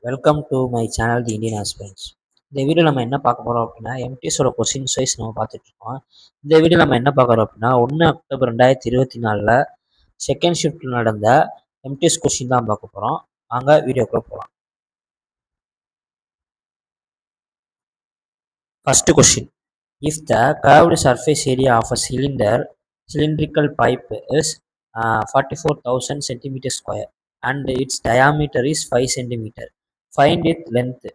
Welcome to my channel the Indian aspirants. இந்த video நம்ம என்ன பார்க்க போகிறோம் அப்படின்னா எம்டிஎஸோட கொஸ்டின் வைஸ் நம்ம பார்த்துட்டு இருக்கோம். இந்த வீடியோ நம்ம என்ன பார்க்குறோம் அப்படின்னா 1 அக்டோபர் 2024 செகண்ட் ஷிஃப்ட்டில் நடந்த எம்டிஎஸ் கொஸ்டின் தான் பார்க்க போகிறோம். வாங்க வீடியோக்குள்ள போகலாம். First question, if the curved surface area of a cylindrical pipe is 44,000 centimeter square and its diameter is 5 centimeter, find its length.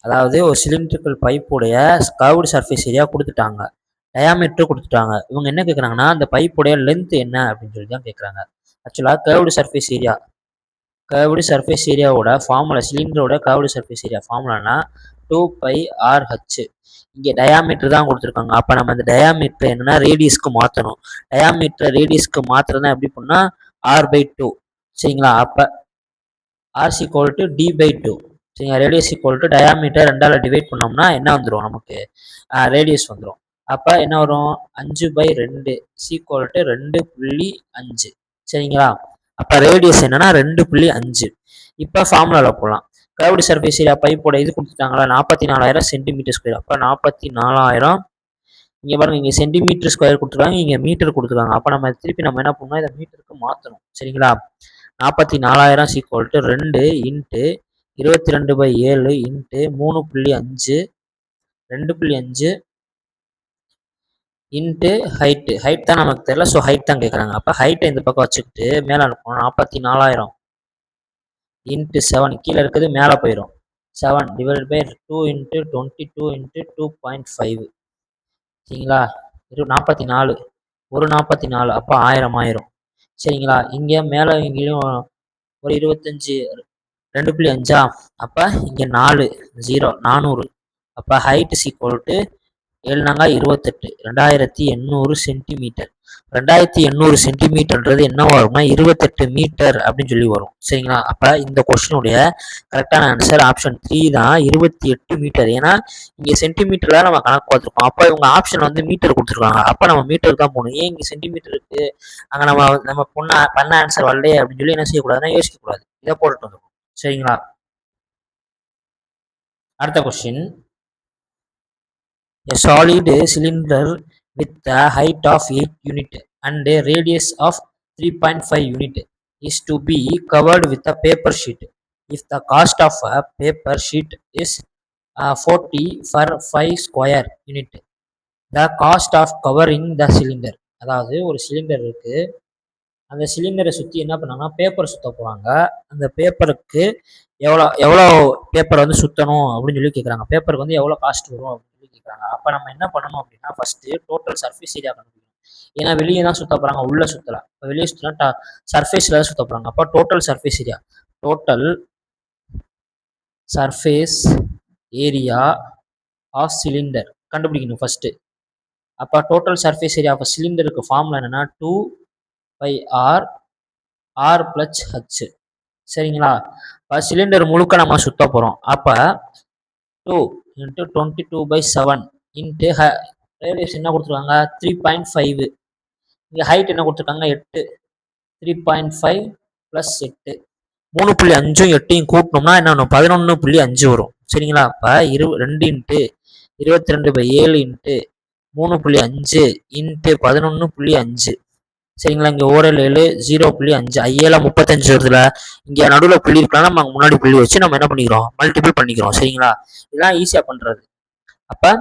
அதாவது ஒரு சிலிண்ட்ரிக்கல் பைப்புடைய கர்வ்டு சர்ஃபேஸ் ஏரியா கொடுத்துட்டாங்க, டயாமீட்டர் கொடுத்துட்டாங்க. இவங்க என்ன கேட்குறாங்கன்னா அந்த பைப்புடைய லென்த் என்ன அப்படின்னு சொல்லி தான் கேட்குறாங்க. ஆக்சுவலாக கர்வ்டு சர்ஃபேஸ் ஏரியாவோட ஃபார்முலா, சிலிண்டரோட கர்வ்டு சர்ஃபேஸ் ஏரியா ஃபார்முலானா 2πRh. இங்கே டயாமீட்டர் தான் கொடுத்துருக்காங்க. அப்போ நம்ம அந்த டயாமீட்டர் என்னன்னா ரேடியஸ்க்கு மாற்றணும். ரேடியஸ்க்கு மாற்றுறதுனா எப்படி பண்ணால் R/2, சரிங்களா? அப்போ R = D/2, சரிங்களா? ரேடியஸ் = டயாமீட்டர் 2ஆல் டிவைட் பண்ணோம்னா என்ன வந்துடும், நமக்கு ரேடியஸ் வந்துடும். அப்போ என்ன வரும், 5/2 = 2.5, சரிங்களா? அப்போ ரேடியஸ் என்னன்னா 2.5. இப்போ ஃபார்முலாவில் போகலாம். கர்வ்டு சர்ஃபேஸ் ஏரியா பைப்போட இது கொடுத்துட்டாங்களா 44,000 சென்டிமீட்டர் ஸ்கொயர். அப்போ 44,000, இங்கே பாருங்க, இங்கே சென்டிமீட்டர் ஸ்கொயர் கொடுத்துருக்காங்க, இங்கே மீட்டர் கொடுத்துருக்காங்க. அப்போ நம்ம திருப்பி நம்ம என்ன பண்ணணும், இதை மீட்டருக்கு மாற்றணும், சரிங்களா? 44,000 = 2 × 22/7 × 3.5, 2.5 இன்ட்டு ஹைட் தான் நமக்கு தெரியல, ஸோ ஹைட் தான் கேட்குறாங்க. அப்போ ஹைட்டை இந்த பக்கம் வச்சுக்கிட்டு மேலே அனுப்பணும். 44,000 × 7, கீழே இருக்கிறது மேலே போயிடும். 7 ÷ 2 × 22 × 2.5, சரிங்களா? 44, ஒரு 44, அப்போ 1000 ஆயிரும், சரிங்களா? இங்கே மேலே இங்கேயும் ஒரு 25, 2.5, அப்போ இங்கே 4 0 400. அப்போ ஹைட் = 7×28, 2800 சென்டிமீட்டர். 2800 சென்டிமீட்டர்ன்றது என்ன வரும்னா 28 மீட்டர் அப்படின்னு சொல்லி வரும், சரிங்களா? அப்போ இந்த கொஸ்டினுடைய கரெக்டான ஆன்சர் ஆப்ஷன் 3 தான், 28 மீட்டர். ஏன்னா இங்கே சென்டிமீட்டர்ல நம்ம கணக்கு பார்த்துருக்கோம். அப்போ இவங்க ஆப்ஷன் வந்து மீட்டர் கொடுத்துருக்காங்க. அப்போ நம்ம மீட்டருக்கு தான் போகணும். ஏன் இங்கே சென்டிமீட்டர் இருக்கு, அங்கே நம்ம பண்ண ஆன்சர் வரலையே அப்படின்னு சொல்லி என்ன செய்யக்கூடாதுன்னா யோசிக்கக்கூடாது, இதை போட்டுட்டு வந்துடும், சரிங்களா? அடுத்த question, a solid cylinder with a height of 8 unit and a radius of 3.5 unit is to be covered with a paper sheet. If the cost of a paper sheet is 40 for 5 square unit, the cost of covering the cylinder. அதாவது ஒரு cylinder இருக்கு, அந்த சிலிண்டரை சுற்றி என்ன பண்ணாங்கன்னா paper சுற்ற போகிறாங்க. அந்த பேப்பருக்கு எவ்வளோ பேப்பர் வந்து சுற்றணும் அப்படின்னு சொல்லி கேட்குறாங்க. பேப்பருக்கு வந்து எவ்வளோ காஸ்ட் வரும் அப்படின்னு சொல்லி கேட்குறாங்க. அப்போ நம்ம என்ன பண்ணணும் அப்படின்னா ஃபஸ்ட்டு டோட்டல் சர்ஃபேஸ் ஏரியா கண்டுபிடிக்கணும். ஏன்னா வெளியே தான் சுற்ற போகிறாங்க, உள்ளே சுற்றலை. இப்போ வெளியே சுற்றினா சர்ஃபேஸில் தான் சுற்ற போகிறாங்க. அப்போ total surface area of cylinder கண்டுபிடிக்கணும் ஃபஸ்ட்டு. அப்போ டோட்டல் சர்ஃபேஸ் ஏரியா ஆஃப் சிலிண்டருக்கு ஃபார்முலா என்னென்னா 2πR R + H, சரிங்களா? இப்போ சிலிண்டர் முழுக்க நம்ம சுற்ற போகிறோம். அப்போ 2 × 22/7 இன்ட்டு ரேடியஸ் என்ன கொடுத்துருக்காங்க 3.5, இங்கே ஹைட் என்ன கொடுத்துருக்காங்க 8, 3.5 + 8, 3.5 8 கூட்டினோம்னா என்ன வரும், 11.5 வரும், சரிங்களா? அப்போ 2 × 22/7 × 3.5 × 11.5, சரிங்களா? இங்கே 7 0.5, 7 35 வருதுல. இங்கே நடுவில் புள்ளி இருக்கலாம், நம்ம முன்னாடி புள்ளி வச்சு நம்ம என்ன பண்ணிக்கிறோம், மல்டிபிள் பண்ணிக்கிறோம், சரிங்களா? இதெல்லாம் ஈஸியாக பண்ணுறது. அப்போ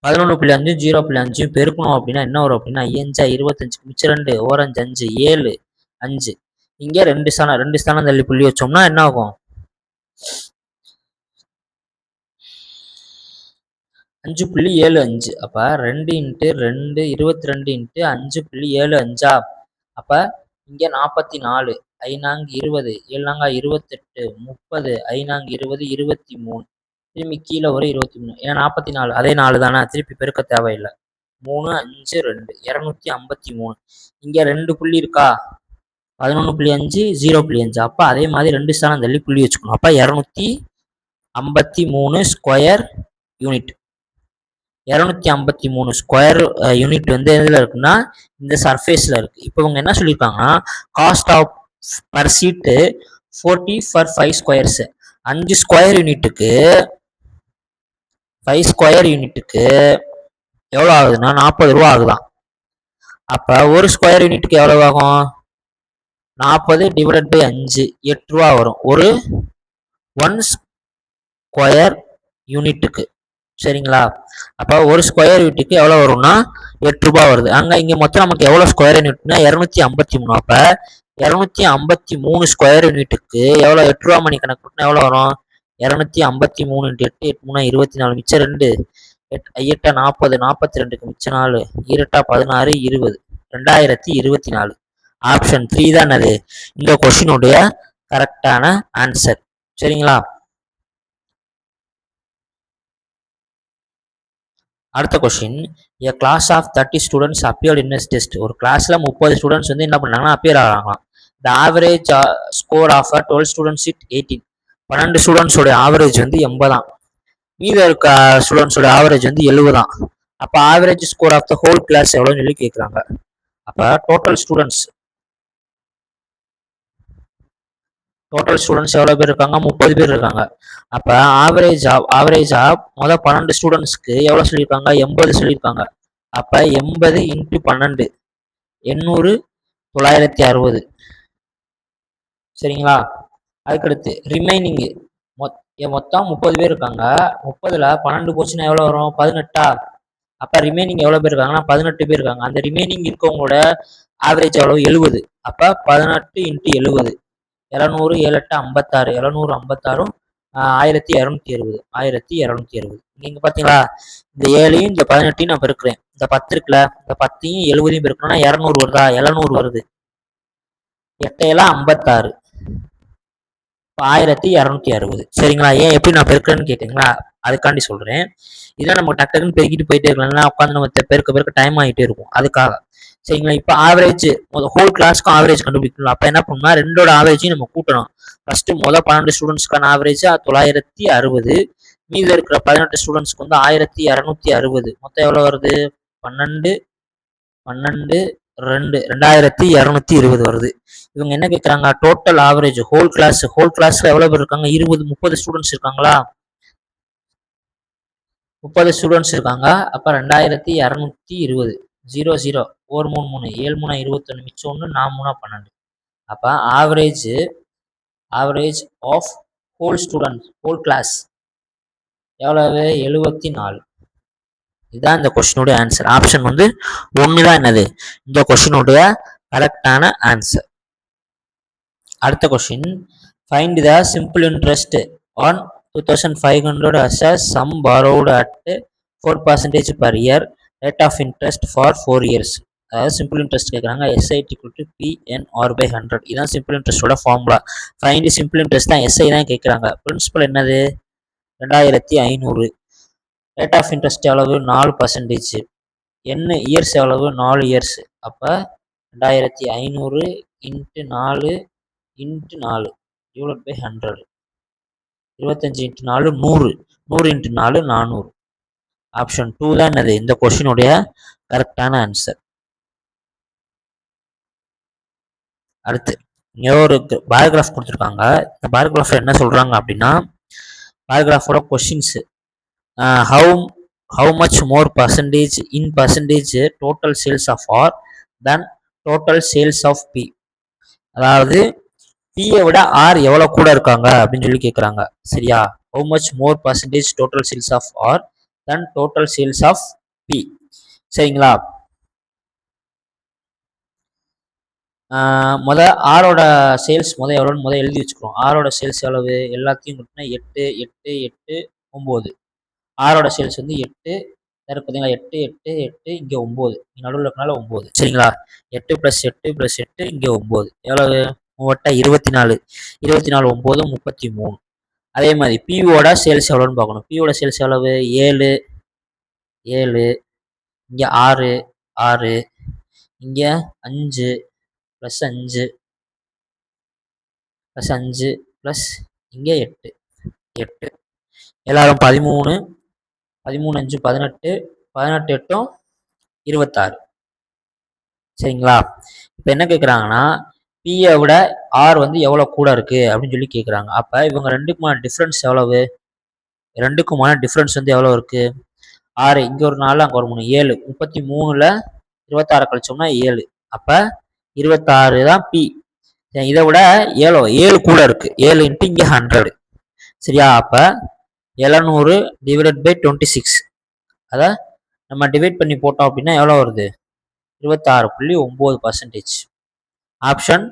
11.5 0.5 பெருக்கணும் அப்படின்னா என்ன வரும் அப்படின்னா 5 25, மிச்சம் 2, 1 5 7 5. இங்கே 2 ஸ்தானம் தள்ளி புள்ளி வச்சோம்னா என்ன ஆகும், 5.75. அப்போ 2 × 2 22 × 5.75. அப்போ இங்கே 44, 5 20, 7 28, 30, 5 20 23, திரும்பி கீழே ஒரு 23. ஏன்னா 44 அதே 4 தானே, திருப்பி பெருக்க தேவையில்லை. 3 5 2 253. இங்கே 2 புள்ளி இருக்கா, 11.5 0.5. அப்போ அதே மாதிரி 2 ஸ்தானம் தள்ளி புள்ளி வச்சுக்கணும். அப்போ 253 ஸ்கொயர் யூனிட். 253 ஸ்கொயர் யூனிட் வந்து எதில் இருக்குன்னா இந்த சர்ஃபேஸில் இருக்குது. இப்போ இவங்க என்ன சொல்லியிருக்காங்கன்னா cost of per sheet 40 for 5 squares. 5 square யூனிட்டுக்கு 5 ஸ்கொயர் யூனிட்டுக்கு எவ்வளோ ஆகுதுன்னா 40 ரூபா ஆகுதான். அப்போ ஒரு ஸ்கொயர் யூனிட்டுக்கு எவ்வளவு ஆகும்? 40 டிவைடட் பை 5 8 ரூபா வரும் ஒரு 1 ஸ்கொயர் யூனிட்டுக்கு. சரிங்களா? அப்போ ஒரு ஸ்கொயர் யூனிட்டுக்கு எவ்வளோ வரும்னா 8 ரூபாய் வருது. இங்கே மொத்தம் நமக்கு எவ்வளோ ஸ்கொயர் யூனிட்னா 253. அப்போ 253 ஸ்கொயர் யூனிட்டுக்கு எவ்வளோ 8 ரூபா மணி கணக்கு பண்ணால் எவ்வளோ வரும்? 253 × 8 8 3 24 மிச்சம் 2 8 40 42க்கு மிச்சம் 4 2 16 20 2024. ஆப்ஷன் 3 தான் அது இந்த கொஸ்டினுடைய கரெக்டான ஆன்சர். சரிங்களா? அடுத்த question, a class of 30 students appeared in a test. ஒரு கிளாஸ்ல 30 ஸ்டூடெண்ட்ஸ் வந்து என்ன பண்ணாங்கன்னா அப்பியர் ஆகிறாங்களாம். the average score of 12 students is 18. 12 ஸ்டூடெண்ட்ஸோட ஆவரேஜ் வந்து 80. மீத இருக்க ஸ்டூடெண்ட்ஸோட ஆவரேஜ் வந்து 70. அப்போ average score of the whole class எவ்வளோன்னு சொல்லி கேட்குறாங்க. அப்போ டோட்டல் ஸ்டூடெண்ட்ஸ் எவ்வளோ பேர் இருக்காங்க? 30 பேர் இருக்காங்க. அப்போ ஆவரேஜா மொதல் 12 ஸ்டூடெண்ட்ஸ்க்கு எவ்வளோ சொல்லியிருக்காங்க? 80 சொல்லியிருக்காங்க. அப்போ 80 × 12 800 960. சரிங்களா? அதுக்கடுத்து ரிமைனிங் மொத்தம் 30 பேர் இருக்காங்க. 30ல் 12 போச்சுன்னா எவ்வளோ வரும்? 18. அப்போ ரிமைனிங் எவ்வளோ பேர் இருக்காங்கன்னா 18 பேர் இருக்காங்க. அந்த ரிமைனிங் இருக்கவங்களோட ஆவரேஜ் எவ்வளோ? 70. அப்போ 18 × 70 700 7 8 56 756 1260 1260. நீங்க பாத்தீங்களா? இந்த 7ஐயும் இந்த 18ஐயும் நான் பெருக்கிறேன். இந்த 10 இருக்குல்ல, இந்த 10ஐயும் 70ஐயும் பெருக்கணும்னா 200 வருதா? 700 வருது. 8 7 56 1260. சரிங்களா? ஏன் எப்படி நான் பெருக்கிறேன்னு கேட்டீங்களா? அதுக்காண்டி சொல்றேன். இதெல்லாம் நம்ம டக்குன்னு பெருக்கிட்டு போயிட்டே இருக்கலாம், உட்காந்து நம்ம பெருக்க டைம் ஆகிட்டே இருக்கும். அதுக்காக. சரிங்களா? இப்போ ஆவரேஜ் ஹோல் கிளாஸ்க்கும் ஆவரேஜ் கண்டுபிடிக்கணும். அப்போ என்ன பண்ணணும்னா ரெண்டோட ஆவரேஜையும் நம்ம கூட்டணும். ஃபர்ஸ்ட் 12 ஸ்டூடெண்ட்ஸ்க்கான ஆவரேஜ் 960. மீத இருக்கிற 18 ஸ்டூடெண்ட்ஸ்க்கு வந்து 1260. மொத்தம் எவ்வளோ வருது? 12 12 2 2220 வருது. இவங்க என்ன கேட்குறாங்க? டோட்டல் ஆவரேஜ் ஹோல் கிளாஸ்ல எவ்வளோ பேர் இருக்காங்க? 20 30 ஸ்டூடெண்ட்ஸ் இருக்காங்களா? 30 ஸ்டூடெண்ட்ஸ் இருக்காங்க. அப்போ 2220 0 0 4 3 3 7 3 21 மிச்சம் 1 4 3 12. அப்போ ஆவரேஜ் ஆஃப் ஹோல் கிளாஸ் எவ்வளவு? 74. இதுதான் இந்த கொஸ்டினுடைய ஆன்சர். ஆப்ஷன் வந்து 1 தான் என்னது இந்த கொஸ்டினுடைய கரெக்டான ஆன்சர். அடுத்த question, find the simple interest on 2500 as a sum borrowed at 4% per year, rate of interest for 4 years. அதாவது சிம்பிள் இன்ட்ரெஸ்ட் கேட்குறாங்க. SI = PNR/100. இதுதான் சிம்பிள் இன்ட்ரெஸ்டோட ஃபார்முலா. ஃபைண்ட் சிம்பிள் இன்ட்ரெஸ்ட் தான், SI தான் கேட்குறாங்க. பிரின்சிபல் என்னது? 2500. ரேட் ஆஃப் இன்ட்ரெஸ்ட் எவ்வளவு? 4%. என்ன இயர்ஸ் எவ்வளவு? 4 இயர்ஸ். அப்போ 2500 × 4 × 4 டிவைட் பை 100. 25 × 4 100. 100 × 4 400. ஆப்ஷன் 2 தான் என்னது இந்த கொஸ்டினுடைய கரெக்டான ஆன்சர். அடுத்து இங்கே ஒரு பேராகிராஃப் கொடுத்துருக்காங்க. இந்த பேராகிராஃப்ல என்ன சொல்றாங்க அப்படின்னா, பேராகிராஃபோட questions, how much more percentage in percentage total sales of R than total sales of P. அதாவது P விட R எவ்வளவு கூட இருக்காங்க அப்படின்னு சொல்லி கேட்குறாங்க. சரியா? how much more percentage total sales of R than total sales of P. சரிங்களா? ஆரோட சேல்ஸ் எவ்வளோன்னு எழுதி வச்சுக்கிறோம். ஆரோட சேல்ஸ் எவ்வளவு? எல்லாத்தையும் கொடுத்தா 8 8 8 9. ஆரோட சேல்ஸ் வந்து 8 பார்த்தீங்களா? 8 8 8 இங்கே 9 நடுவில் இருக்கனால 9. சரிங்களா? 8 + 8 + 8 இங்கே 9 எவ்வளவு? 24 24 9 33. அதே மாதிரி பிஓட சேல்ஸ் எவ்வளோன்னு பார்க்கணும். பிஓட சேல்ஸ் எவ்வளவு? 7 7 இங்கே 6 6 இங்கே 5 + 5 + 5 + இங்கே 8 8. எல்லாரும் 13 13 5 18 18 8 26. சரிங்களா? இப்போ என்ன கேட்குறாங்கன்னா பியை விட ஆர் வந்து எவ்வளோ கூட இருக்குது அப்படின்னு சொல்லி கேட்குறாங்க. அப்போ இவங்க ரெண்டுக்குமான டிஃப்ரென்ஸ் எவ்வளவு? ரெண்டுக்குமான டிஃப்ரென்ஸ் வந்து எவ்வளோ இருக்குது? 6, இங்கே ஒரு 4, அங்கே ஒரு 3, 7. 33ல் 26 கழிச்சோம்னா 7. அப்போ 26 தான் பி. இதை விட 7 கூட இருக்குது. 7 இன்ட்டு இங்கே 100. சரியா? அப்போ 700 டிவைடட் பை 26. அதை நம்ம டிவைட் பண்ணி போட்டோம் அப்படின்னா எவ்வளோ வருது? 26.9%. ஆப்ஷன்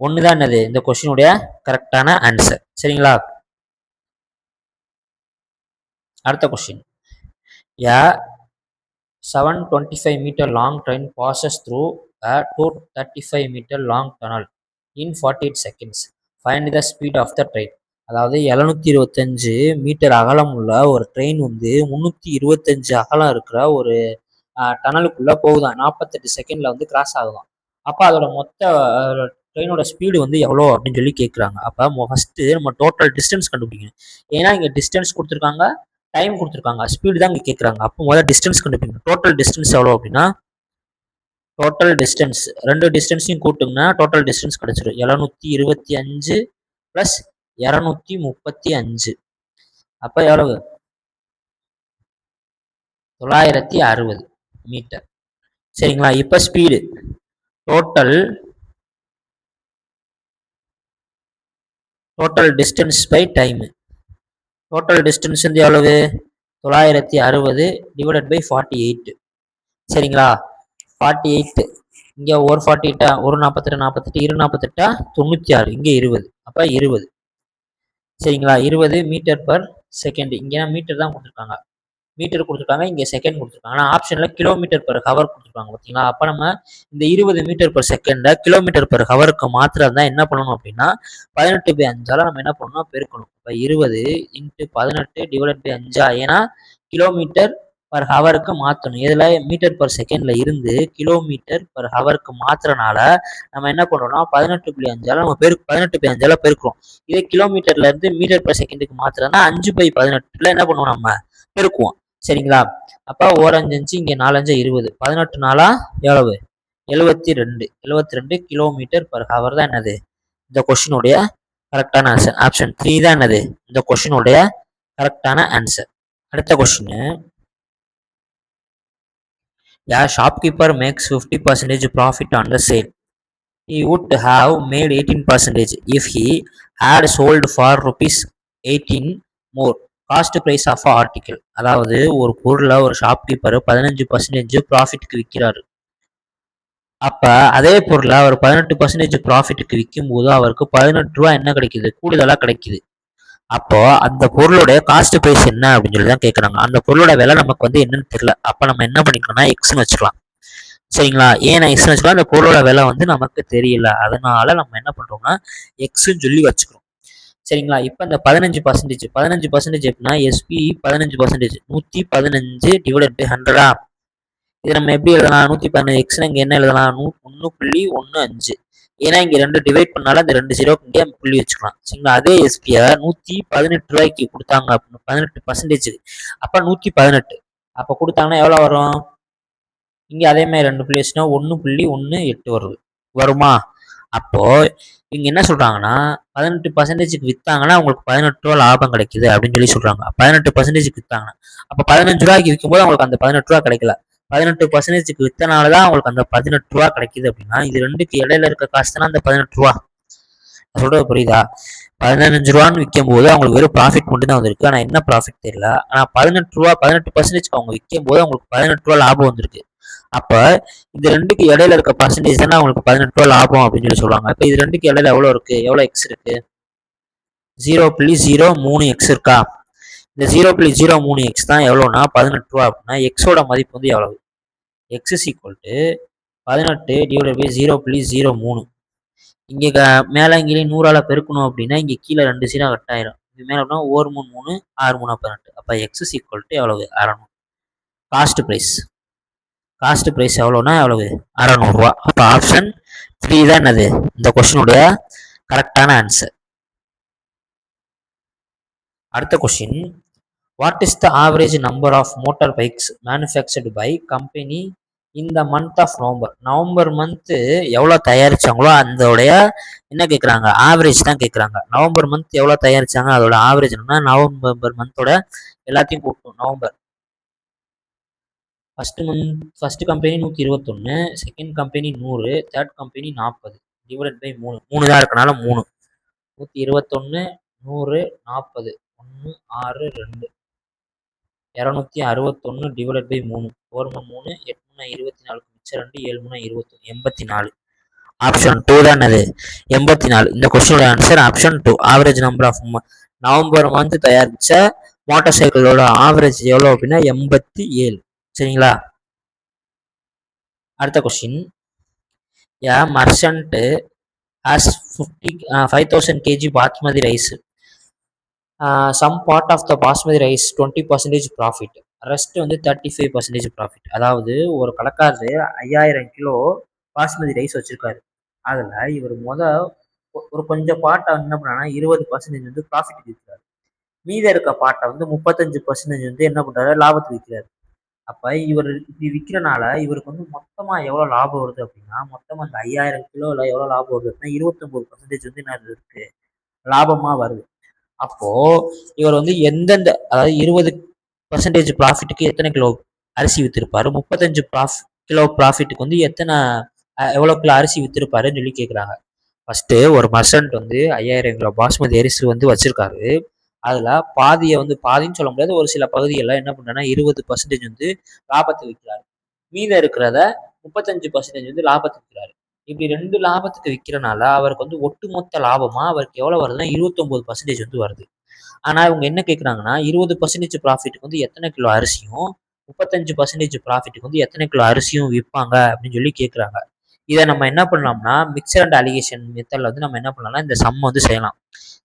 1 தான் என்னது இந்த கொஸ்டினுடைய கரெக்டான ஆன்சர். சரிங்களா? அடுத்த question. A 725 meter long train passes through a 235 meter long tunnel in 48 seconds. Find the speed of the train. அதாவது 725 மீட்டர் அகலம் உள்ள ஒரு ட்ரெயின் வந்து 325 அகலம் இருக்கிற ஒரு டனலுக்குள்ள போகுதான். 48 செகண்ட்ல வந்து கிராஸ் ஆகுதான். அப்போ அதோட மொத்த ட்ரெயினோட ஸ்பீடு வந்து எவ்வளோ அப்படின்னு சொல்லி கேட்குறாங்க. அப்போ ஃபஸ்ட்டு நம்ம டோட்டல் டிஸ்டன்ஸ் கண்டுபிடிக்கணும். ஏன்னா இங்கே டிஸ்டன்ஸ் கொடுத்துருக்காங்க, டைம் கொடுத்துருக்காங்க, ஸ்பீடு தான் இங்கே கேட்குறாங்க. அப்போ முதல்ல டிஸ்டன்ஸ் கண்டுபிடிக்கணும். டோட்டல் டிஸ்டன்ஸ் எவ்வளோ அப்படின்னா, டோட்டல் டிஸ்டன்ஸ் ரெண்டு டிஸ்டன்ஸையும் கூட்டுங்கன்னா டோட்டல் டிஸ்டன்ஸ் கிடைச்சிடும். 725 ப்ளஸ் 235. அப்போ எவ்வளவு? 960 மீட்டர். சரிங்களா? இப்போ speed total distance by time. Total distance வந்து எவ்வளவு? 960 டிவைடட் பை 48. சரிங்களா? 48 இங்கே ஒரு 48, ஒரு 48, 48, இரு 48, 96, இங்கே 20. அப்போ 20. சரிங்களா? 20 மீட்டர் பர் செகண்ட். இங்கே மீட்டர் தான் கொடுத்துருக்காங்க, மீட்டர் கொடுத்துருக்காங்க, இங்கே செகண்ட் கொடுத்துருக்காங்க. ஆனால் ஆப்ஷனில் கிலோமீட்டர் பர் ஹவர் கொடுத்துருக்காங்க. பார்த்தீங்களா? அப்போ நம்ம இந்த 20 மீட்டர் பர் செகண்டை கிலோமீட்டர் பர் ஹவருக்கு மாத்திரம் தான் என்ன பண்ணணும் அப்படின்னா 18/5 நம்ம என்ன பண்ணணும்? பெருக்கணும். இப்போ 20 இன்ட்டு 18 டிவைடட் பை 5. ஏன்னா கிலோமீட்டர் பர் ஹவருக்கு மாற்றணும். இதில் மீட்டர் பர் செகண்ட்ல இருந்து கிலோமீட்டர் பர் ஹவருக்கு மாத்திரனால நம்ம என்ன பண்ணுறோம்னா 18/5 நம்ம 18/5 பெருக்கிறோம். இதே கிலோமீட்டர்ல இருந்து மீட்டர் பர் செகண்டுக்கு மாத்திரம்னா 5/18 என்ன பண்ணுவோம்? நம்ம பெருக்குவோம். சரிங்களா? அப்போ 1 5 5, இங்கே 4 5 20, 18 4 எவ்வளவு? 72 கிலோமீட்டர் பர் ஹவர் தான் என்னது இந்த கொஸ்டினுடைய கரெக்டான ஆன்சர். ஆப்ஷன் 3 தான் என்னது இந்த கொஸ்டினுடைய கரெக்டான ஆன்சர். அடுத்த question. A shopkeeper makes 50% profit on the sale. He would have made 18% if he had sold for ₹18 more cost price of article. அதாவது ஒரு பொருளை ஒரு ஷாப்கீப்பர் 15% ப்ராஃபிட்டுக்கு விற்கிறாரு. அப்போ அதே பொருளை அவர் 18% ப்ராஃபிட்டுக்கு விற்கும் போது அவருக்கு 18 ரூபா என்ன கிடைக்குது? கூடுதலாக கிடைக்குது. அப்போ அந்த பொருளுடைய காஸ்ட் பிரைஸ் என்ன அப்படின்னு சொல்லி தான் கேட்குறாங்க. அந்த பொருளோட விலை நமக்கு வந்து என்னன்னு தெரியல. அப்போ நம்ம என்ன பண்ணிக்கலாம்னா எக்ஸ்ன்னு வச்சுக்கலாம். சரிங்களா? ஏன்னா எக்ஸ்ன்னு வச்சுக்கலாம், அந்த பொருளோட விலை வந்து நமக்கு தெரியல, அதனால நம்ம என்ன பண்றோம்னா எக்ஸ்ன்னு சொல்லி வச்சுக்கிறோம். சரிங்களா? இப்போ இந்த 15% எப்படின்னா எஸ்பி 15%, 115 டிவைடட் பை 100. இது நம்ம எப்படி எழுதலாம்? 115 எக்ஸ்னா இங்கே என்ன எழுதலாம்? 1.15. ஏன்னா இங்கே 2 டிவைட் பண்ணாலும் அந்த 2 ஜீரோக்கு இங்கே புள்ளி வச்சுக்கலாம். சரிங்களா? அதே எஸ்பியை 118 ரூபாய்க்கு கொடுத்தாங்க அப்படின்னு 18%. அப்போ 118 அப்போ கொடுத்தாங்கன்னா எவ்வளோ வரும்? இங்கே அதே மாதிரி 2 புள்ளி வச்சுன்னா 1.18 வருமா? அப்போ இவங்க என்ன சொல்றாங்கன்னா 18%க்கு வித்தாங்கன்னா அவங்களுக்கு 18 ரூபா லாபம் கிடைக்குது அப்படின்னு சொல்லி சொல்றாங்க. 18%க்கு வித்தாங்கன்னா அப்போ 15 ரூபாய்க்கு விற்கும்போது அவங்களுக்கு அந்த 18 ரூபா கிடைக்கல. 18%க்கு வித்தனாலதான் அவங்களுக்கு அந்த 18 ரூபா கிடைக்குது. அப்படின்னா இது ரெண்டுக்கு இடையில இருக்க காசு தானே அந்த 18 ரூபா. சொல்றது புரியுதா? 15 ரூபான்னு விற்கும் போது அவங்களுக்கு வெறும் ப்ராஃபிட் மட்டும் தான் வந்திருக்கு. ஆனால் என்ன ப்ராஃபிட் தெரியல. ஆனால் 18% அவங்க விற்கும் போது அவங்களுக்கு 18 ரூபா லாபம் வந்திருக்கு. அப்போ இந்த ரெண்டுக்கு இடையில இருக்க பர்சன்டேஜ் தானே அவங்களுக்கு 18 ரூபா லாபம் அப்படின்னு சொல்லி சொல்லுவாங்க. இப்போ இது ரெண்டுக்கு இடையில எவ்வளோ இருக்கு? எவ்வளோ எக்ஸ் இருக்கு? 0.03 எக்ஸ் இருக்கா? இந்த 0.03 எக்ஸ் தான் எவ்வளோனா 18 ரூபா. அப்படின்னா எக்ஸோட மதிப்பு வந்து எவ்வளவு? X is equal to 18 divided by 0.03. இங்கே மேலே இங்கே 100ஆல பெருக்கணும் அப்படின்னா இங்கே கீழே 2 0 கட் ஆயிரும். இது மேலே அப்படின்னா 1 3 3 6 3 18. அப்போ எக்ஸ் இஸ் ஈக்குவல் டு எவ்வளவு? 600. காஸ்ட் பிரைஸ் எவ்வளோனா எவ்வளவு? 600 ரூபா. அப்போ ஆப்ஷன் 3 தான் என்னது இந்த கொஸ்டினுடைய கரெக்டான ஆன்சர். அடுத்த question. What is the average number of motor bikes manufactured by company இந்த மந்த் ஆஃப் நவம்பர் மந்த்து எவ்வளோ தயாரிச்சாங்களோ அதோடைய என்ன கேட்குறாங்க, ஆவரேஜ் தான் கேட்குறாங்க. நவம்பர் மந்த் எவ்வளோ தயாரிச்சாங்க அதோட ஆவரேஜ் என்னன்னா நவம்பர் மந்தோட எல்லாத்தையும் கூட்டணும். November first company 121, second company 100, third company 40 divided by 3 3 தான் இருக்கனால 3 121 100 40 1 6 2 261 டிவைடட் பை 3 4 3 8 24 மிச்சம் 2 7 21 84. ஆப்ஷன் 2 தான் அது 84. இந்த கொஸ்டினோட answer option 2. Average number of November month தயாரிச்ச மோட்டார் சைக்கிளோட ஆவரேஜ் எவ்வளோ அப்படின்னா 87. சரிங்களா? அடுத்த question, a merchant has 5000 kg basmati rice. Some part of the basmati rice 20% profit, rest வந்து 35% ப்ராஃபிட். அதாவது ஒரு கடைக்காரரு 5000 கிலோ பாஸ்மதி ரைஸ் வச்சிருக்காரு. அதில் இவர் ஒரு கொஞ்சம் பாட்டை என்ன பண்ணாங்கன்னா 20% வந்து ப்ராஃபிட் விற்கிறாரு. மீத இருக்க பாட்டை வந்து 35% வந்து என்ன பண்றாரு, லாபத்துக்கு விற்கிறாரு. அப்ப இவர் இப்படி விற்கிறனால இவருக்கு வந்து மொத்தமா எவ்வளவு லாபம் வருது அப்படின்னா, மொத்தமா அந்த 5000 கிலோல எவ்வளவு லாபம் வருது அப்படின்னா 29% வந்து என்ன இருக்கு, லாபமா வருது. அப்போ இவர் வந்து எந்தெந்த, அதாவது 20% ப்ராஃபிட்டுக்கு எத்தனை கிலோ அரிசி வித்திருப்பாரு, 35 கிலோ ப்ராஃபிட்டுக்கு வந்து எவ்வளவு கிலோ அரிசி வித்திருப்பாருன்னு சொல்லி கேட்குறாங்க. ஃபர்ஸ்ட் ஒரு மர்சன்ட் வந்து 5000 கிலோ பாஸ்மதி அரிசி வந்து வச்சிருக்காரு. அதுல பாதின்னு சொல்ல முடியாது, ஒரு சில பகுதிகளில் என்ன பண்றேன்னா 20% வந்து லாபத்தை விற்கிறாரு. மீத இருக்கிறத 35% வந்து லாபத்துக்கு விற்கிறாரு. இப்படி 2 லாபத்துக்கு விற்கிறனால அவருக்கு வந்து ஒட்டுமொத்த லாபமா அவருக்கு எவ்வளவு வருதுன்னா 29% வந்து வருது. ஆனா இவங்க என்ன கேட்குறாங்கன்னா 20% ப்ராஃபிட்டுக்கு வந்து எத்தனை கிலோ அரிசியும் 35% ப்ராஃபிட்டுக்கு வந்து எத்தனை கிலோ அரிசியும் விற்பாங்க அப்படின்னு சொல்லி கேட்குறாங்க. இதை நம்ம என்ன பண்ணலாம்னா மிக்சர் அண்ட் அலிகேஷன் மெத்தட்ல வந்து நம்ம என்ன பண்ணலாம்னா இந்த சம் வந்து செய்யலாம்.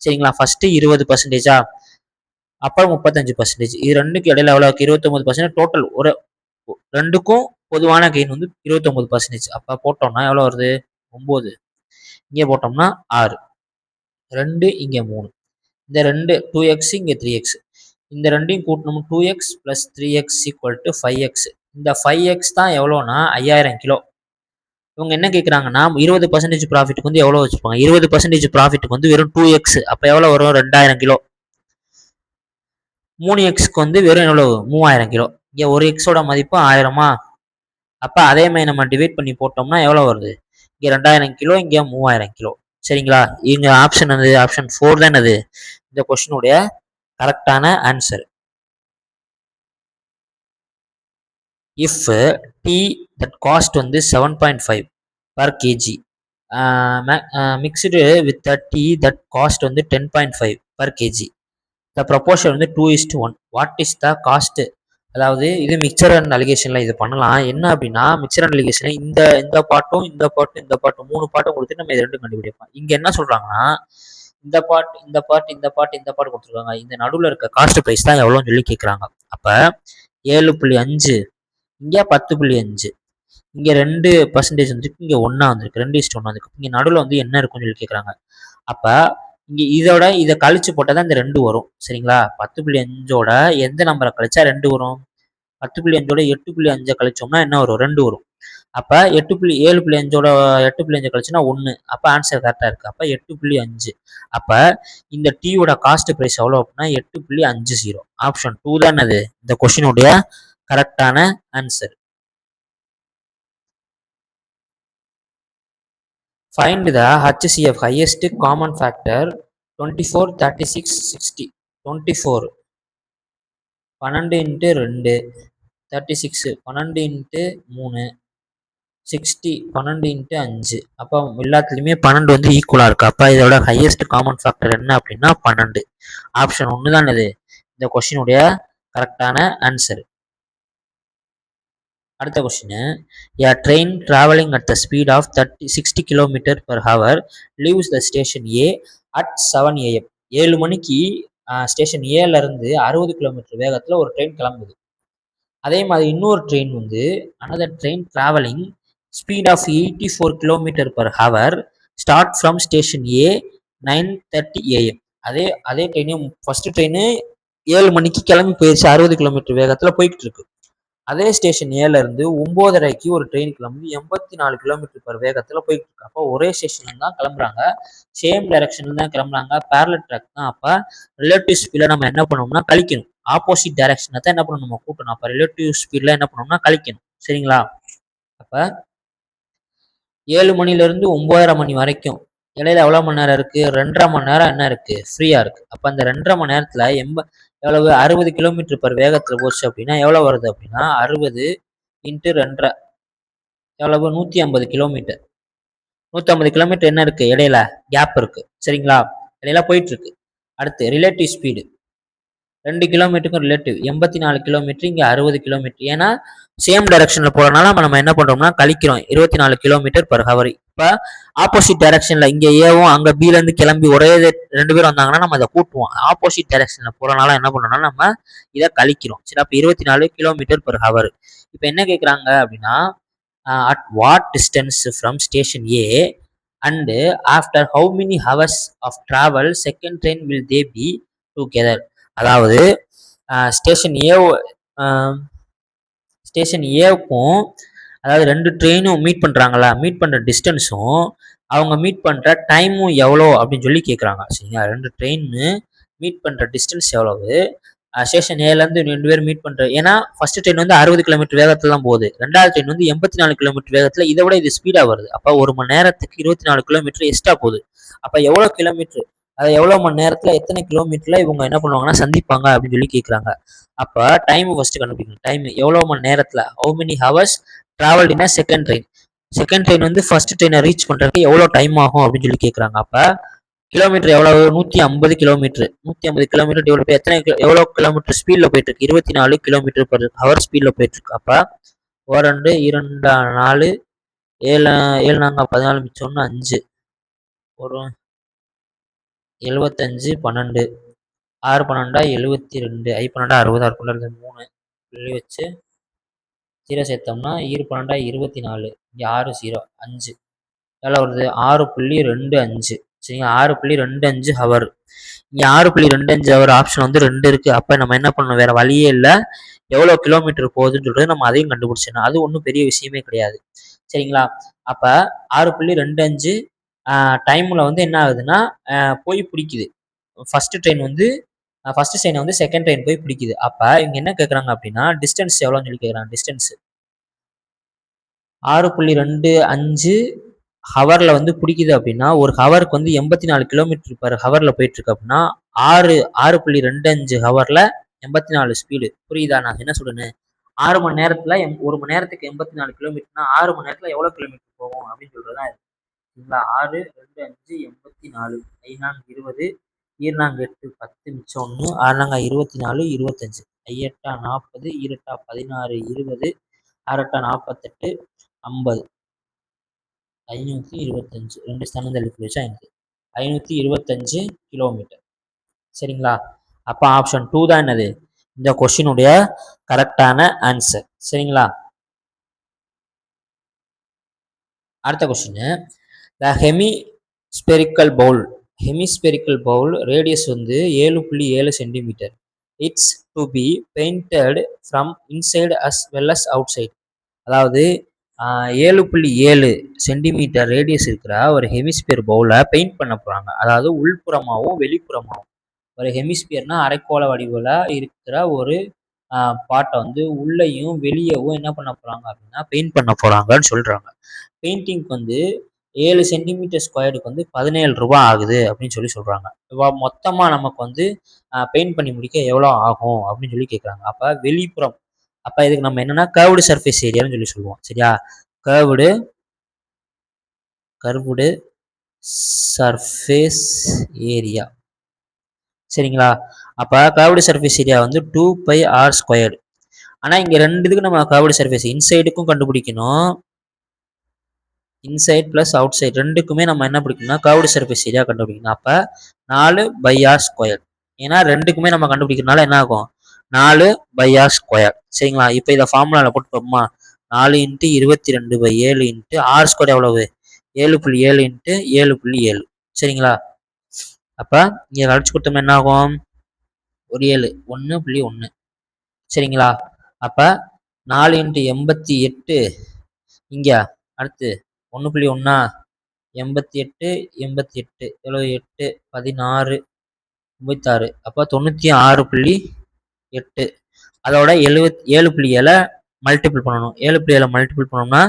சரிங்களா? ஃபர்ஸ்ட் 20%, அப்புறம் 35%. இது ரெண்டுக்கு இடையில எவ்வளவு 29%. டோட்டல் ஒரு ரெண்டுக்கும் பொதுவான கெயின் வந்து 29%. அப்ப போட்டோம்னா எவ்வளவு வருது 9, இங்கே போட்டோம்னா 6, 2 இங்க 3, இந்த 2 2x இங்க 3x, இந்த ரெண்டையும் கூட்டணும் 2x plus 3x equal to 5x. இந்த 5x தான் எவ்வளோனா 5000 கிலோ. இவங்க என்ன கேட்குறாங்கன்னா 20% ப்ராஃபிட்டுக்கு வந்து எவ்வளோ வச்சுருப்பாங்க, 20% ப்ராஃபிட்டுக்கு வந்து வெறும் 2x. அப்போ எவ்வளோ வரும் 2000 கிலோ. 3xக்கு வந்து வெறும் எவ்வளவு 3000 கிலோ. இங்கே ஒரு எக்ஸோட மதிப்பு 1000மா. அப்போ அதே மாதிரி நம்ம டிவைட் பண்ணி போட்டோம்னா எவ்வளோ வருது, இங்கே 2000 கிலோ, இங்கே 3000 கிலோ. சரிங்களா? இங்க ஆப்ஷன் வந்து ஆப்ஷன் 4 தான் அது இந்த கொஸ்டினுடைய கரெக்டான answer. If tea that cost வந்து 7.5 per KG mixed with tea that cost வந்து 10.5 பர் கேஜி, த ப்ரொபோர்ஷன் வந்து 2:1. What is the cost? அதாவது இது மிக்சர் அண்ட் அலிகேஷன்ல இது பண்ணலாம். என்ன அப்படின்னா மிக்சர் அண்ட் அலிகேஷன்ல இந்த பாட்டும் இந்த பாட்டும் 3 பாட்டும் கொடுத்து நம்ம இது ரெண்டும் கண்டுபிடிப்போம். இங்க என்ன சொல்றாங்கன்னா இந்த பாட்டு கொடுத்துருக்காங்க. இந்த நடுவில் இருக்க காஸ்ட் பிரைஸ் தான் எவ்வளோன்னு சொல்லி கேட்குறாங்க. அப்ப 7.5, இங்க 10.5, இங்க 2% வந்துருக்கு, இங்க 1 வந்திருக்கு, 2:1 வந்திருக்கு. இங்க நடுவில் வந்து என்ன இருக்கும்னு சொல்லி கேட்குறாங்க. அப்ப இங்க இதை கழிச்சு போட்டாதான் இந்த 2 வரும். சரிங்களா? 10.5ஓட எந்த நம்பரை கழிச்சா 2 வரும், 10.5ஓட 8.5 கழிச்சோம்னா என்ன வரும், 2 வரும். அப்ப 7.5ஓட 8.5 கழிச்சுன்னா 1. அப்ப ஆன்சர் கரெக்டா இருக்கு. அப்ப 8.5. அப்ப இந்த டீயோட காஸ்ட் பிரைஸ் எவ்வளவு அப்படின்னா 8.50. ஆப்ஷன் 2 தான் அது இந்த கொஸ்டினுடைய கரெக்டான answer. Find the HCF highest common factor 24, 36, 60. 24 12 into 2, 36 12 into 3, 60 12 into 5. அப்போ எல்லாத்துலேயுமே 12 வந்து ஈக்குவலாக இருக்கு. அப்போ இதோட ஹையஸ்ட் காமன் ஃபேக்டர் என்ன அப்படின்னா 12. ஆப்ஷன் 1 தான் இது இந்த கொஸ்டினுடைய கரெக்டான ஆன்சர். அடுத்த question, a train traveling at the speed of 60 km per hour leaves the station A at 7 AM. 7 மணிக்கு ஸ்டேஷன் ஏல இருந்து 60 கிலோமீட்டர் வேகத்துல ஒரு ட்ரெயின் கிளம்புது. அதே மாதிரி இன்னொரு ட்ரெயின் வந்து another train traveling speed of 84 km per hour start from station A 9:30 AM. அதே ட்ரெயினையும் ஃபர்ஸ்ட் ட்ரெயின் 7 மணிக்கு கிளம்பி போயிடுச்சு, 60 கிலோமீட்டர் வேகத்துல போய்கிட்டு இருக்கு. அதே ஸ்டேஷன் ஏல இருந்து 9:30க்கு ஒரு ட்ரெயின் கிளம்பி 84 கிலோமீட்டர் பர் வேகத்துல போயிட்டு இருக்கு. அப்போ ஒரே ஸ்டேஷன்ல தான் கிளம்புறாங்க, சேம் டைரக்ஷன்ல தான் கிளம்புறாங்க, பேரலல் ட்ராக் தான். அப்ப ரிலேட்டிவ் ஸ்பீட நம்ம என்ன பண்ணணும்னா கழிக்கணும். ஆப்போசிட் டைரக்ஷனை தான் என்ன பண்ணணும், நம்ம கூட்டணும். அப்ப ரிலேட்டிவ் ஸ்பீட்ல என்ன பண்ணணும்னா கழிக்கணும். சரிங்களா? அப்ப 7 மணில இருந்து 9:30 மணி வரைக்கும் இடையில எவ்வளவு மணி நேரம் இருக்கு? 2.5 மணி நேரம் என்ன இருக்கு? ஃப்ரீயா இருக்கு. அப்ப அந்த 2.5 மணி நேரத்துல எவ்வளவு 60 கிலோமீட்டர் பர் வேகத்துல போச்சு அப்படின்னா எவ்வளவு வருது அப்படின்னா 60 இன்ட்டு 2.5 எவ்வளவு 150 கிலோமீட்டர். 150 கிலோமீட்டர் என்ன இருக்கு? இடையில கேப் இருக்கு. சரிங்களா? இடையில போயிட்டு இருக்கு. அடுத்து ரிலேட்டிவ் ஸ்பீடு 2 கிலோமீட்டருக்கும் ரிலேட்டிவ் 84 கிலோமீட்டர், இங்க 60 கிலோமீட்டர். ஏன்னா சேம் டைரக்ஷன்ல போறதுனால நம்ம என்ன பண்றோம்னா கழிக்கிறோம் 24 கிலோமீட்டர் பர் ஹவர். இப்ப ஆப்போசிட் டைரக்ஷன்ல இங்க ஏவும் அங்க பில இருந்து கிளம்பி ஒரே 2 பேரும் வந்தாங்கன்னா நம்ம இதை கூட்டுவோம். ஆப்போசிட் டைரக்ஷன்ல போறதுனால என்ன பண்றோம்னா நம்ம இதை கழிக்கிறோம். சரி, அப்ப 24 கிலோமீட்டர் பர் ஹவர். இப்ப என்ன கேக்குறாங்க அப்படின்னா at what distance from station A and after how many hours of travel second train will they be together. அதாவது ஸ்டேஷன் ஏ ஸ்டேஷன் ஏவுக்கும் அதாவது 2 ட்ரெயினும் மீட் பண்றாங்களா, மீட் பண்ற டிஸ்டன்ஸும் அவங்க மீட் பண்ற டைமும் எவ்வளோ அப்படின்னு சொல்லி கேட்குறாங்க. சரிங்களா? 2 ட்ரெயின் மீட் பண்ற டிஸ்டன்ஸ் எவ்வளவு, ஸ்டேஷன் ஏல இருந்து 2 பேர் மீட் பண்ற. ஏன்னா ஃபர்ஸ்ட் ட்ரெயின் வந்து 60 கிலோமீட்டர் வேகத்துல தான் போகுது, ரெண்டாவது ட்ரெயின் வந்து 84 கிலோமீட்டர் வேகத்துல, இதை விட இது ஸ்பீடா வருது. அப்ப 1 மணி நேரத்துக்கு 24 கிலோமீட்டர் எக்ஸ்ட்ரா போகுது. அப்ப எவ்வளவு கிலோமீட்டர், அதை எவ்வளவு மணி நேரத்துல எத்தனை கிலோமீட்டர்ல இவங்க என்ன பண்ணுவாங்கன்னா சந்திப்பாங்க அப்படின்னு சொல்லி கேட்குறாங்க. அப்ப டைம் ஃபர்ஸ்ட் கண்டுபிடிக்கணும். டைம் எவ்வளவு மணி நேரத்துல, how many hours travel in second train. Second train வந்து ஃபர்ஸ்ட் ட்ரெயினை ரீச் பண்றதுக்கு எவ்வளவு டைம் ஆகும் அப்படின்னு சொல்லி கேட்குறாங்க. அப்ப கிலோமீட்டர் எவ்வளவு? 150 கிலோமீட்டர். 150 கிலோமீட்டர் டிவைட் பை எத்தனை எவ்வளவு கிலோமீட்டர் ஸ்பீட்ல போயிட்டு இருக்கு? 24 கிலோமீட்டர் பர் ஹவர் ஸ்பீட்ல போயிட்டு இருக்கு. அப்ப ஒரு 2 2 4 7 7 4 14 மிச்சம் 1 5 ஒரு 75 12 6 12 72 ஐ 12 60 6 12 3 புள்ளி வச்சு 0 சேர்த்தோம்னா 2 12 24 இங்க 6 0 5 எவ்வளவு வருது? 6.25. சரிங்களா? 6.25 ஹவர். இங்க 6.25 ஹவர் ஆப்ஷன் வந்து 2 இருக்கு. அப்ப நம்ம என்ன பண்ணணும், வேற வழியே இல்லை, எவ்வளவு கிலோமீட்டர் போகுதுன்னு சொல்லிட்டு நம்ம அதையும் கண்டுபிடிச்சிடணும். அது ஒன்றும் பெரிய விஷயமே கிடையாது. சரிங்களா? அப்ப 6.25 டைம்ல வந்து என்ன ஆகுதுன்னா போய் பிடிக்குது. ஃபர்ஸ்ட் ட்ரெயின் வந்து ஃபர்ஸ்ட் ட்ரெயின் வந்து செகண்ட் ட்ரெயின் போய் பிடிக்குது. அப்ப இவங்க என்ன கேட்கறாங்க அப்படின்னா டிஸ்டன்ஸ் எவ்வளோன்னு சொல்லி கேட்கறாங்க. டிஸ்டன்ஸ் 6.25 ஹவர்ல வந்து பிடிக்குது அப்படின்னா ஒரு ஹவருக்கு வந்து 84 கிலோமீட்டர் பர் ஹவர்ல போயிட்டு இருக்கு அப்படின்னா 6.25 ஹவர்ல 84 ஸ்பீடு. புரியுதா நான் என்ன சொல்றேன்னு? 6 மணி நேரத்துல 1 மணி நேரத்துக்கு 84 கிலோமீட்டர்னா 6 மணி நேரத்துல எவ்வளவு கிலோமீட்டர் போகும் அப்படின்னு சொல்றதா சரிங்களா? 6 2 5 84 5 20 2 8 10 மிச்சம் 1 6 24 25 5 40 2 16 20 6 48 50 525 2 ஸ்தானம் தள்ளி போயிடுச்சா எனக்கு 525 கிலோமீட்டர். சரிங்களா? அப்ப ஆப்ஷன் 2 தான் என்னது இந்த கொஸ்டினுடைய கரெக்டான ஆன்சர். சரிங்களா? அடுத்த question, the hemispherical bowl. Hemispherical bowl radius வந்து 7.7 centimetre. It's to be painted from inside as well as outside. அதாவது 7.7 சென்டிமீட்டர் ரேடியஸ் இருக்கிற ஒரு ஹெமிஸ்பியர் பவுலை பெயிண்ட் பண்ண போறாங்க. அதாவது உள்புறமாகவும் வெளிப்புறமாகவும். ஒரு ஹெமிஸ்பியர்னா அரைக்கோள வடிவில் இருக்கிற ஒரு பாட்டை வந்து உள்ளேயும் வெளியவும் என்ன பண்ண போறாங்க அப்படின்னா பெயிண்ட் பண்ண போறாங்கன்னு சொல்றாங்க. பெயிண்டிங்க்கு வந்து 7 சென்டிமீட்டர் ஸ்கொயருக்கு வந்து 17 ரூபாய் ஆகுது அப்படின்னு சொல்லி சொல்றாங்க. மொத்தமா நமக்கு வந்து பெயிண்ட் பண்ணி முடிக்க எவ்வளோ ஆகும் அப்படின்னு சொல்லி கேட்குறாங்க. அப்ப வெளிப்புறம், அப்ப இதுக்கு நம்ம என்னன்னா கர்வ்டு சர்ஃபேஸ் ஏரியான்னு சொல்லி சொல்லுவோம். சரியா? Curved surface area. சரிங்களா? அப்ப கர்வ்டு சர்ஃபேஸ் ஏரியா வந்து 2πr². ஆனா இங்க ரெண்டுத்துக்கும் நம்ம கர்வ்டு சர்ஃபேஸ் இன்சைடுக்கும் கண்டுபிடிக்கணும், இன்சைட் பிளஸ் அவுட் சைட் ரெண்டுக்குமே நம்ம என்ன பிடிக்கணும்னா கர்வ்டு சர்ஃபேஸ் ஏரியா கண்டுபிடிக்கணும். அப்ப 4πr². ஏன்னா ரெண்டுக்குமே நம்ம கண்டுபிடிக்கிறதுனால என்ன ஆகும் 4πr². சரிங்களா? இப்ப இதை ஃபார்முலால போட்டுப்போமா, 4 × 22/7 × r² எவ்வளவு 7.7 × 7.7. சரிங்களா? அப்ப இங்க கழிச்சு கொடுத்தோம்னா என்ன ஆகும் ஒரு 7 1.1. சரிங்களா? அப்ப 4 × 88 இங்க அடுத்து 1.1 88 88 எவ்வளவு 8 16 96 அப்போ 96.8 அதோட 77.7 மல்டிபிள் பண்ணணும். 7.7 மல்டிபிள் பண்ணோம்னா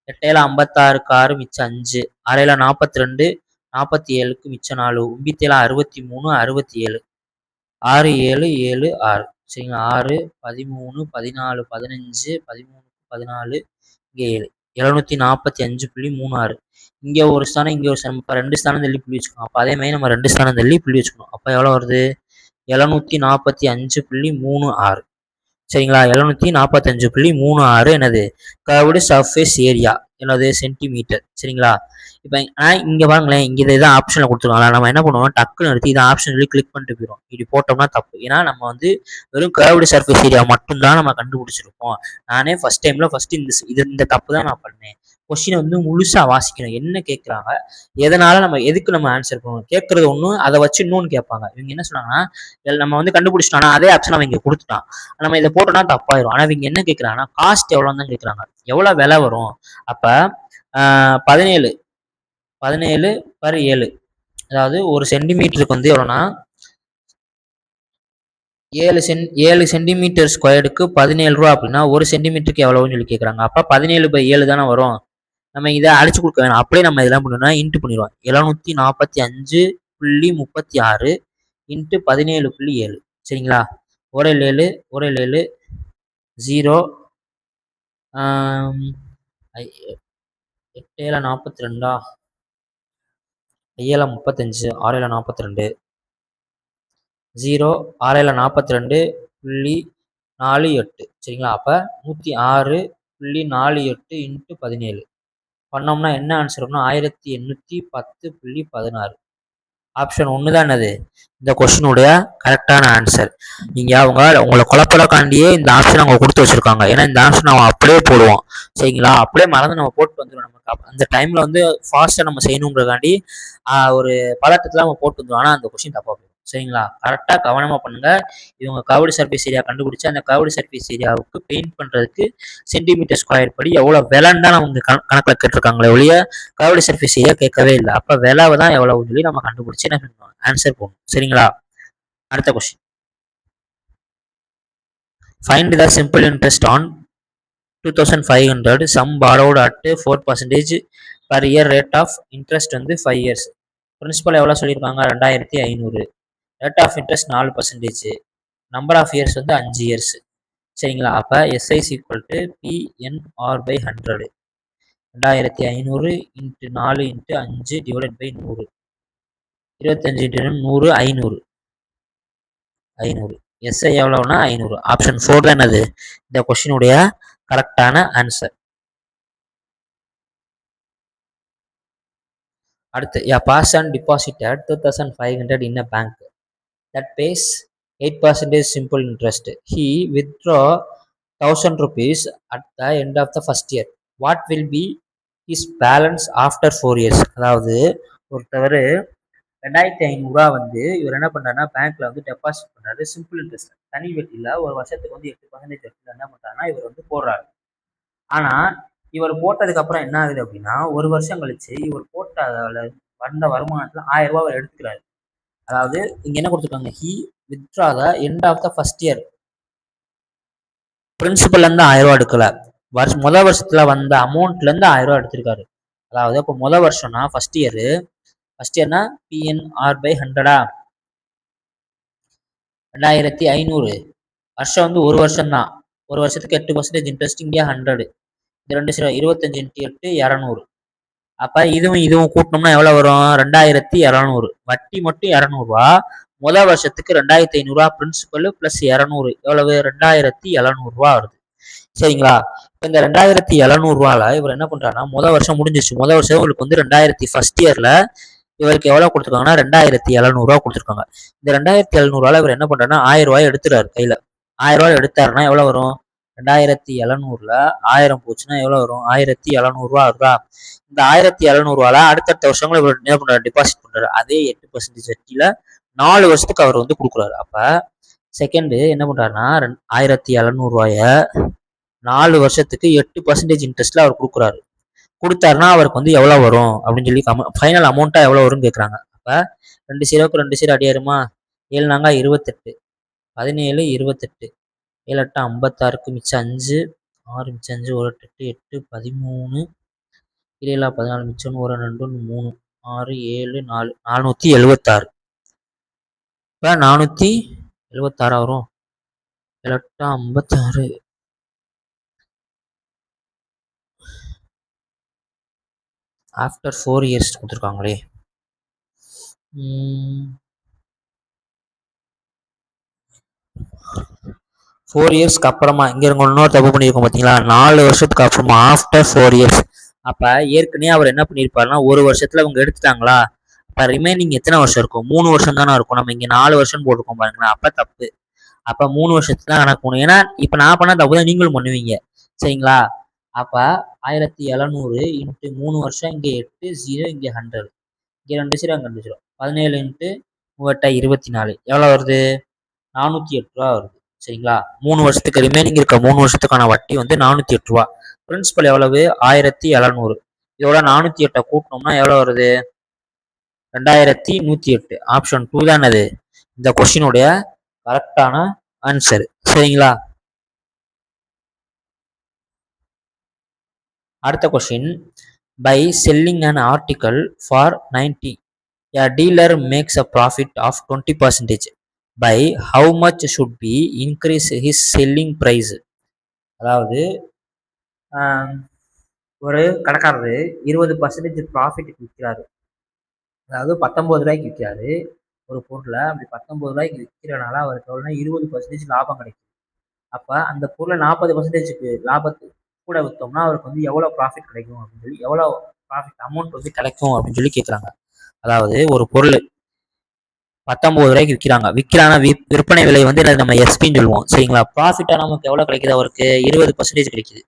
8 56க்கு 6 மிச்சம் 5 6 42 47க்கு மிச்சம் 4 9 63 67 6 7 7 6 சரிங்களா 6 13 14 15 13 14 இங்கே 7 745.36 இங்கே ஒரு ஸ்தானம் இங்கே ஒரு ஸ்தானம் இப்போ 2 ஸ்தானம் தள்ளி புள்ளி வச்சுக்கணும். அப்போ அதே மாதிரி நம்ம 2 ஸ்தானம் தள்ளி புள்ளி வச்சுக்கணும். அப்போ எவ்வளோ வருது 745.36 சரிங்களா 745.36 என்னது கர்வ்டு சர்ஃபேஸ் ஏரியா என்னது சென்டிமீட்டர் சரிங்களா. இப்போ இங்கே பாருங்களேன் இங்கே இதான் ஆப்ஷனில் கொடுத்துருக்காங்களா நம்ம என்ன பண்ணுவோம் டக்குன்னு எடுத்து இதை ஆப்ஷன் சொல்லி கிளிக் பண்ணிட்டு போயிடும். இப்படி போட்டோம்னா தப்பு. ஏன்னா நம்ம வந்து வெறும் கர்வ்டு சர்ஃபேஸ் ஏரியா மட்டும்தான் நம்ம கண்டுபிடிச்சிருப்போம். நானே ஃபர்ஸ்ட் இந்த தப்பு தான் நான் பண்ணேன். கொஸ்டினை வந்து முழுசா வாசிக்கணும் என்ன கேட்குறாங்க எதனால நம்ம எதுக்கு நம்ம ஆன்சர் பண்ணணும் கேட்கறது ஒன்றும் அதை வச்சு இன்னொன்று கேட்பாங்க. இவங்க என்ன சொன்னாங்கன்னா நம்ம வந்து கண்டுபிடிச்சிட்டோம்னா அதே ஆப்ஷன் அவன் இங்கே கொடுத்துட்டான் நம்ம இதை போட்டோம்னா தப்பாயிரும். ஆனால் இவங்க என்ன கேட்குறாங்கன்னா காஸ்ட் எவ்வளோன்னு தான் கேட்குறாங்க எவ்வளோ விலை வரும். அப்போ 17 per 7 அதாவது ஒரு சென்டிமீட்டருக்கு வந்து எவ்வளோனா 7 சென்டிமீட்டர் ஸ்கொயருக்கு 17 ரூபா அப்படின்னா ஒரு சென்டிமீட்டருக்கு எவ்வளோன்னு சொல்லி கேட்குறாங்க. அப்போ 17/7 தானே வரும். நம்ம இதை அடிச்சு கொடுக்க வேணாம் அப்படியே நம்ம இதெல்லாம் பண்ணணும்னா இன்ட்டு பண்ணிடுவோம் 745.36 இன்ட்டு 17.7 சரிங்களா 1 7 0 8 42 5 35 6 42 0 6 42.48 சரிங்களா. அப்போ 106.48 இன்ட்டு 17 பண்ணோம்னா என்ன ஆன்சர் வரும்னா 1810.16 ஆப்ஷன் 1 தான் என்னது இந்த கொஸ்டினுடைய கரெக்டான ஆன்சர். நீங்க உங்களை குழப்பறக்காண்டியே இந்த ஆப்ஷன் அவங்க கொடுத்து வச்சிருக்காங்க. ஏன்னா இந்த ஆப்ஷன் அவன் அப்படியே போடுவோம் சரிங்களா அப்படியே மறந்து நம்ம போட்டு வந்துடும். நமக்கு அந்த டைம்ல வந்து ஃபாஸ்டா நம்ம செய்யணுங்கிறக்காண்டி ஒரு பதட்டத்துல நம்ம போட்டு வந்துடும். ஆனா அந்த கொஸ்டின் தப்பா போயிடும் சரிங்களா. கரெக்டா கவனமா பண்ணுங்க. இவங்க கர்வ்டு சர்ஃபேஸ் ஏரியா கண்டுபிடிச்சு அந்த கர்வ்டு சர்ஃபேஸ் ஏரியாவுக்கு பெயிண்ட் பண்றதுக்கு சென்டிமீட்டர் ஸ்கொயர் படி எவ்வளவு விலைன்னு தான் அவங்க கணக்குல கேட்டிருக்காங்களே ஒழிய கர்வ்டு சர்ஃபேஸ் ஏரியா கேட்கவே இல்லை. அப்ப விலை தான் எவ்வளவு சொல்லி நம்ம கண்டுபிடிச்சு என்ன பண்ணுவோம் ஆன்சர் போடணும் சரிங்களா. அடுத்த question find the simple interest on 2500 sum borrowed at 4% per year rate of interest வந்து 5 years. பிரின்சிபல் எவ்வளோ சொல்லியிருக்காங்க 2500 rate of interest 4%. Number of years வந்து 5 இயர்ஸ் சரிங்களா. அப்போ SI equal to PNR/100 2500 into 4 into 5 divided by 100 25 into 100 500 SI எவ்வளோனா 500 option 4 தான் என்னது இந்த கொஸ்டினுடைய கரெக்டான ஆன்சர். அடுத்து a person deposited 2500 in a bank that pays 8% simple interest. He withdraw 1000 rupees at the end of the first year. What will be his balance after 4 years? அதாவது ஒருத்தவர் 2500 வந்து இவர் என்ன பண்றாருன்னா பேங்க்ல வந்து டெபாசிட் பண்றாரு சிம்பிள் இன்ட்ரெஸ்ட் தனி வட்டியில ஒரு வருஷத்துக்கு வந்து 8% வட்டியில என்ன பண்றாருன்னா இவர் வந்து போடுறாரு. ஆனா இவர் போட்டதுக்கு அப்புறம் என்ன ஆகுது அப்படின்னா ஒரு வருஷம் கழிச்சு இவர் போட்ட வந்த வருமானத்துல 1000 ரூபாய் எடுத்துக்கிறாரு. அதாவது இங்க என்ன கொடுத்துருக்காங்க he withdraw the end of the first year பிரின்சிபல்ல இருந்து 1000 ரூபாய் எடுக்கல முதல் வருஷத்துல வந்த அமௌண்ட்ல இருந்து 1000 ரூபாய் எடுத்திருக்காரு. அதாவது இப்போ முதல் வருஷம்னா ஃபர்ஸ்ட் இயர்னா PNR/100 2500 வருஷம் வந்து ஒரு வருஷம் தான் ஒரு வருஷத்துக்கு 8% இன்ட்ரெஸ்ட் இங்கே 100 இது 25 இன்ட்டு 8 200 அப்ப இதுவும் கூட்டணும்னா எவ்வளவு வரும் 2200 வட்டி மட்டும் 200 ரூபா முதல் வருஷத்துக்கு 2500 ரூபா பிரின்சிபல் பிளஸ் 200 எவ்வளவு 2700 ரூபா வருது சரிங்களா. இந்த 2700 ரூபால இவர் என்ன பண்றாருன்னா முதல் வருஷம் முடிஞ்சிச்சு முதல் வருஷம் இவருக்கு வந்து ஃபர்ஸ்ட் இயர்ல இவருக்கு எவ்வளவு கொடுத்துருக்காங்கன்னா 2700 ரூபா கொடுத்துருக்காங்க. இந்த 2700 ரூபால இவர் என்ன பண்றாருன்னா 1000 ரூபாய் எடுத்துறாரு கையில 1000 ரூபாய் எடுத்தாருன்னா எவ்வளவு வரும் 2700ல 1000 போச்சுன்னா எவ்வளவு வரும் 1700 ரூபா வருதா. இந்த 1700 ரூபால அடுத்தடுத்த வருஷங்களும் இவர் என்ன பண்றாரு டிபாசிட் பண்றாரு அதே 8% வட்டியில 4 வருஷத்துக்கு அவர் வந்து கொடுக்குறாரு. அப்ப செகண்ட் என்ன பண்றாருன்னா 1700 ரூபாய 4 வருஷத்துக்கு 8% இன்ட்ரெஸ்ட்ல அவர் கொடுக்குறாரு. கொடுத்தாருன்னா அவருக்கு வந்து எவ்வளோ வரும் அப்படின்னு சொல்லி ஃபைனல் அமௌண்ட்டாக எவ்வளோ வரும்னு கேட்குறாங்க. அப்போ 2 0க்கு 2 0 அடியாருமா, 7 நாங்க 28, 17 28, 7 8 56க்கு மிச்சம் 5, 6 மிச்சம் 5, 1 8 8 13, 7 14 மிச்சம் 1 2 3, 6 7 4, 476. இப்போ 476 வரும். 7 8 56. After 4 years கொடுத்துருக்காங்களே. 4 இயர்ஸ்க்கு அப்புறமா இங்கே இருக்க இன்னொரு தப்பு பண்ணியிருக்கோம் பார்த்தீங்களா, 4 வருஷத்துக்கு அப்புறமா ஆஃப்டர் 4 இயர்ஸ். அப்போ ஏற்கனவே அவர் என்ன பண்ணியிருப்பாருன்னா, ஒரு வருஷத்தில் அவங்க எடுத்துட்டாங்களா, அப்போ ரிமைனிங் எத்தனை வருஷம் இருக்கும், 3 வருஷம் தானே இருக்கும். நம்ம இங்கே 4 வருஷம் போட்டிருக்கோம் பாருங்களேன், அப்போ தப்பு. அப்போ 3 வருஷத்துக்கு தான் கணக்கு பண்ணணும். ஏன்னா இப்போ நான் பண்ண தப்பு தான் நீங்களும் பண்ணுவீங்க, சரிங்களா. அப்போ 1700 இன்ட்டு 3 வருஷம், இங்கே 8 0, இங்கே 100, இங்கே 2 0, அங்கே 2 0, 17 இன்ட்டு 24 எவ்வளோ வருது, 408 ரூபா வருது, சரிங்களா. 3 வருஷத்துக்கு ரிமைனிங் இருக்க 3 வருஷத்துக்கான வட்டி வந்து 408 ரூபா. பிரின்சிபல் எவ்வளவு, 1700. இதோட 408 கூட்டினோம்னா எவ்வளோ வருது, 2108. ஆப்ஷன் 2 தான் அது இந்த கொஸ்டினுடைய கரெக்டான ஆன்சர், சரிங்களா. அடுத்த question, by selling an article for 90, a dealer makes a profit of 20%. by how much should be increase his selling price. அதாவது ஒரு கடைக்காரரு 20% ப்ராஃபிட்டுக்கு விற்கிறாரு. அதாவது 19 ரூபாய்க்கு விற்கிறாரு ஒரு பொருளை. அப்படி 19 ரூபாய்க்கு விற்கிறனால அவருக்கு எவ்வளோனா 20% லாபம் கிடைக்கும். அப்போ அந்த பொருளை 40%க்கு லாபத்துக்கு கூட விற்றோம்னா அவருக்கு வந்து எவ்வளோ ப்ராஃபிட் கிடைக்கும் அப்படின்னு சொல்லி, எவ்வளோ ப்ராஃபிட் அமௌண்ட் வந்து கிடைக்கும் அப்படின்னு சொல்லி கேட்குறாங்க. அதாவது ஒரு பொருள் 19 ரூபாய்க்கு விற்கிறாங்க. விற்பனை விலை வந்து நம்ம எஸ்பின்னு சொல்லுவோம், சரிங்களா. ப்ராஃபிட்டா நமக்கு எவ்வளோ கிடைக்குது, அவருக்கு 20% கிடைக்குது,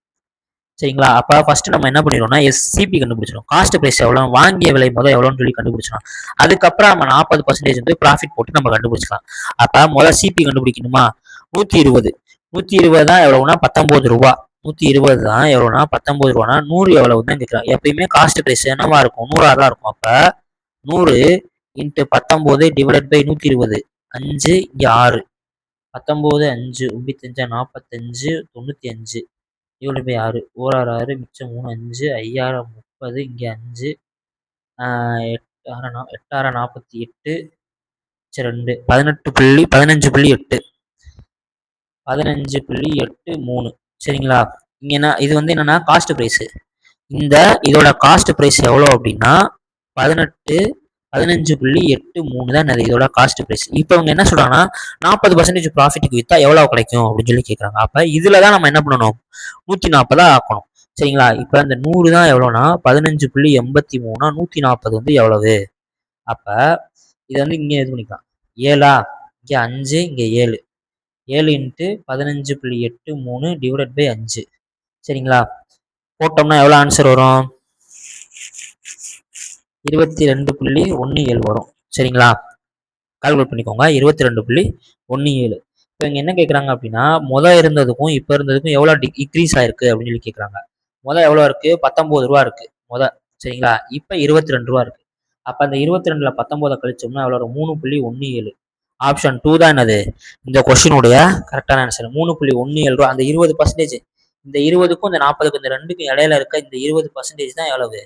சரிங்களா. அப்போ ஃபர்ஸ்ட் நம்ம என்ன பண்ணிடுவோம்னா எஸ்சிபி கண்டுபிடிச்சிடும், காஸ்ட் பிரைஸ் எவ்வளோ, வாங்கிய விலை முதல் எவ்வளோன்னு சொல்லி கண்டுபிடிச்சிடும். அதுக்கப்புறம் நம்ம 40% வந்து ப்ராஃபிட் போட்டு நம்ம கண்டுபிடிச்சிக்கலாம். அப்போ முதல் சிபி கண்டுபிடிக்கணுமா, 120 தான் எவ்வளவுனா 19 ரூபா. 120 தான் எவ்வளோனா 19 ரூபானா 100 எவ்வளவு தான் கேட்குறாங்க. எப்பயுமே காஸ்ட் பிரைஸ் என்னவா இருக்கும், 100 தான் இருக்கும். அப்போ 100 இன்ட்டு 19 டிவைடட் பை 120, 5 இங்கே 6, 19 5 95 45 95 டிவைடட் பை 6, 1 6 6 மிச்சம் 3 5, 5 30, இங்கே 5, 8 6 48, 2 15.8, 15.83, சரிங்களா. இங்கே என்ன, இது வந்து என்னன்னா காஸ்ட் ப்ரைஸு. இதோட காஸ்ட் ப்ரைஸ் எவ்வளோ அப்படின்னா 15.83 தான் இதோட காஸ்ட் ப்ரைஸ். இப்போ அவங்க என்ன சொல்றாங்கன்னா 40% ப்ராஃபிட்டுக்கு விற்றா எவ்வளோ கிடைக்கும் அப்படின்னு சொல்லி கேட்குறாங்க. அப்போ இதில் தான் நம்ம என்ன பண்ணணும், 140 ஆக்கணும், சரிங்களா. இப்போ அந்த 100 தான் எவ்வளோனா 15.83, 140 வந்து எவ்வளவு. அப்போ இதை வந்து இங்கே இது பண்ணிக்கலாம், 7, இங்கே 5, இங்கே 7, 7 இன்ட்டு 15.83 டிவைடட் பை 5, சரிங்களா. போட்டோம்னா எவ்வளோ ஆன்சர் வரும், 22.17 வரும், சரிங்களா. கால்குலேட் பண்ணிக்கோங்க, 22.17. இப்போ இங்கே என்ன கேட்குறாங்க அப்படின்னா, முதல் இருந்ததுக்கும் இப்போ இருந்ததுக்கும் எவ்வளோ இன்க்ரீஸ் ஆயிருக்கு அப்படின்னு சொல்லி கேட்குறாங்க. முதல் எவ்வளோ இருக்கு, 19 ரூபா இருக்கு முதல், சரிங்களா. இப்போ 22 ரூபா இருக்கு. அப்போ அந்த 22ல 19 கழிச்சோம்னா எவ்வளோ வரும், 3.17. ஆப்ஷன் 2 தான் என்னது இந்த கொஸ்டினுடைய கரெக்டான ஆன்சர், 3.17 ரூபா. அந்த 20%, இந்த 20க்கும் இந்த 40க்கும் இந்த ரெண்டுக்கும் இடையில இருக்க இந்த 20% தான் எவ்வளவு,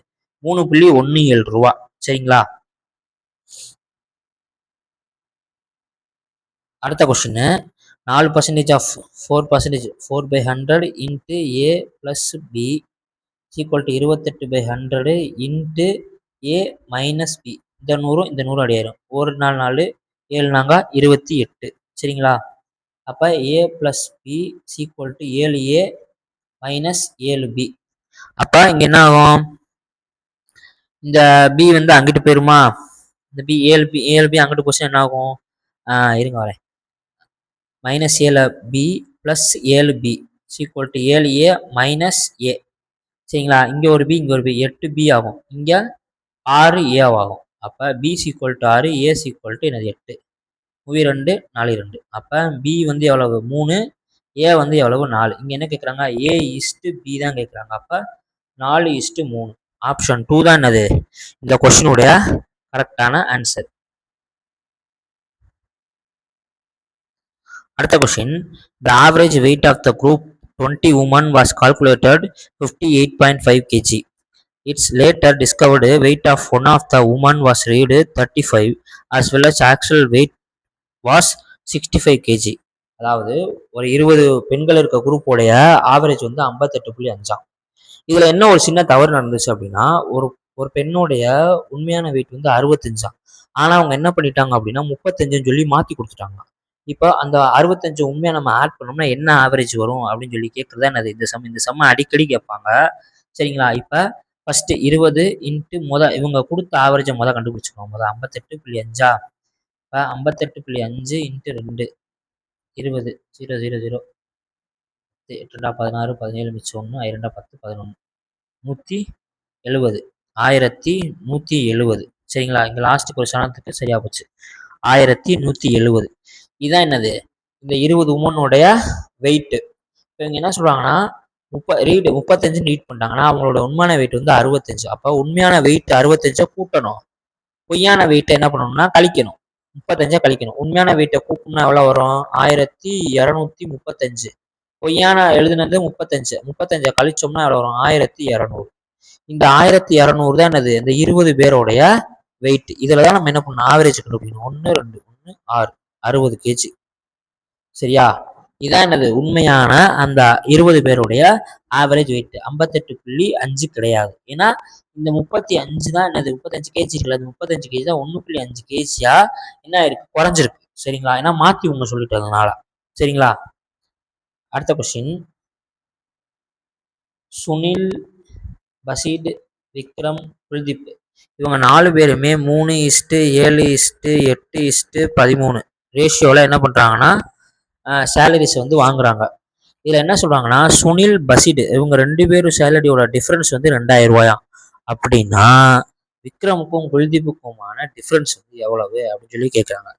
3.17 ரூபா, சரிங்களா. அடுத்த question, 4% of 4%, 4/100 into A plus B equal to 28/100 into A minus B. இந்த 100 இந்த 100 அடையாயிரும், 1 4 4 7 நாங்க 28, சரிங்களா. அப்போ A plus B equal to 7a minus 7b. அப்போ இங்கே என்ன ஆகும், இந்த பி வந்து அங்கிட்டு போயிருமா, இந்த பி 7b அங்கிட்டு போச்சு என்ன ஆகும், இருங்க வரேன், minus 7b plus 7b equal to 7a minus A, சரிங்களா. இங்கே ஒரு பி இங்கே ஒரு பி, 8b ஆகும், இங்கே 6a ஆகும். அப்போ b equal to 6, a equal to என்னது 8, 2 4 2. அப்போ b வந்து எவ்வளவு 3, ஏ வந்து எவ்வளவு 4. இங்க என்ன கேட்குறாங்க, A:B தான் கேட்குறாங்க. அப்ப 4:3. ஆப்ஷன் 2 தான் என்னது இந்த கொஸ்டினுடைய கரெக்டான ஆன்சர். அடுத்த question, the average weight of the group 20 women was calculated 58.5 kg. It's later discovered weight of one of the women was read 35 as well as actual weight was 65 kg. அதாவது ஒரு 20 பெண்கள் இருக்க குரூப்போடைய ஆவரேஜ் வந்து 58.5. இதுல என்ன ஒரு சின்ன தவறு நடந்துச்சு அப்படின்னா, ஒரு ஒரு பெண்ணுடைய உண்மையான வெயிட் வந்து 65. ஆனா அவங்க என்ன பண்ணிட்டாங்க அப்படின்னா 35 சொல்லி மாத்தி கொடுத்துட்டாங்க. இப்போ அந்த 65 உண்மையா நம்ம ஆட் பண்ணோம்னா என்ன ஆவரேஜ் வரும் அப்படின்னு சொல்லி கேட்கறதா என்னது இந்த சம் அடிக்கடி கேட்பாங்க. சரிங்களா? இப்ப ஃபர்ஸ்ட் 20 இன்ட்டு இவங்க கொடுத்த ஆவரேஜை கண்டுபிடிச்சுக்கோங்க. 58.5. இப்போ 58.5 இன்ட்டு 2 20 0 0 0 8 16 17 மிச்சம் 1 2 10 11 170 1170. சரிங்களா? இங்க லாஸ்ட் ஒரு சனத்துக்கு சரியா போச்சு. 1170. இதான் என்னது இந்த 20 உமனுடைய வெயிட். இப்போ இவங்க என்ன சொல்றாங்கன்னா 35 ரீட் பண்ணிட்டாங்கன்னா அவங்களோட உண்மையான வெயிட் வந்து 65. அப்போ உண்மையான வெயிட் 65 கூட்டணும், பொய்யான வெயிட்டை என்ன பண்ணணும்னா கழிக்கணும். 35 கழிக்கணும். உண்மையான வெயிட்டை கூட்டணும்னா எவ்வளவு வரும்? 1235. பொய்யான எழுதுனது 35 கழிச்சோம்னா எவ்வளவு வரும்? 1200. இந்த 1200 தான் என்னது இந்த 20 பேருடைய வெயிட். இதுலதான் நம்ம என்ன பண்ணணும், ஆவரேஜ் கண்டுபிடிக்கணும். 1 2 1 6 60 கேஜி. சரியா? இதான் என்னது உண்மையான அந்த 20 பேருடைய ஆவரேஜ் வெயிட். 58.5 கிடையாது. ஏன்னா இந்த 35 தான் என்னது 35 கேஜி இருக்குல்ல, அந்த 35 கேஜி தான் 1.5 கேஜியா என்ன இருக்கு குறைஞ்சிருக்கு. சரிங்களா? ஏன்னா மாத்தி உங்க சொல்லிட்டதுனால. சரிங்களா? அடுத்த கொஸ்டின், சுனில், பசீட், விக்ரம், குல்தீப் இவங்க 4 பேருமே 3:7:8:13 ரேஷியோல என்ன பண்றாங்கன்னா சேலரிஸ் வந்து வாங்குறாங்க. இதுல என்ன சொல்றாங்கன்னா சுனில், பசீட் இவங்க 2 பேரும் சேலரியோட டிஃபரன்ஸ் வந்து 2000 ரூபாயாம். அப்படின்னா விக்ரமுக்கும் குல்தீப்புக்குமான டிஃபரன்ஸ் வந்து எவ்வளவு அப்படின்னு சொல்லி கேட்குறாங்க.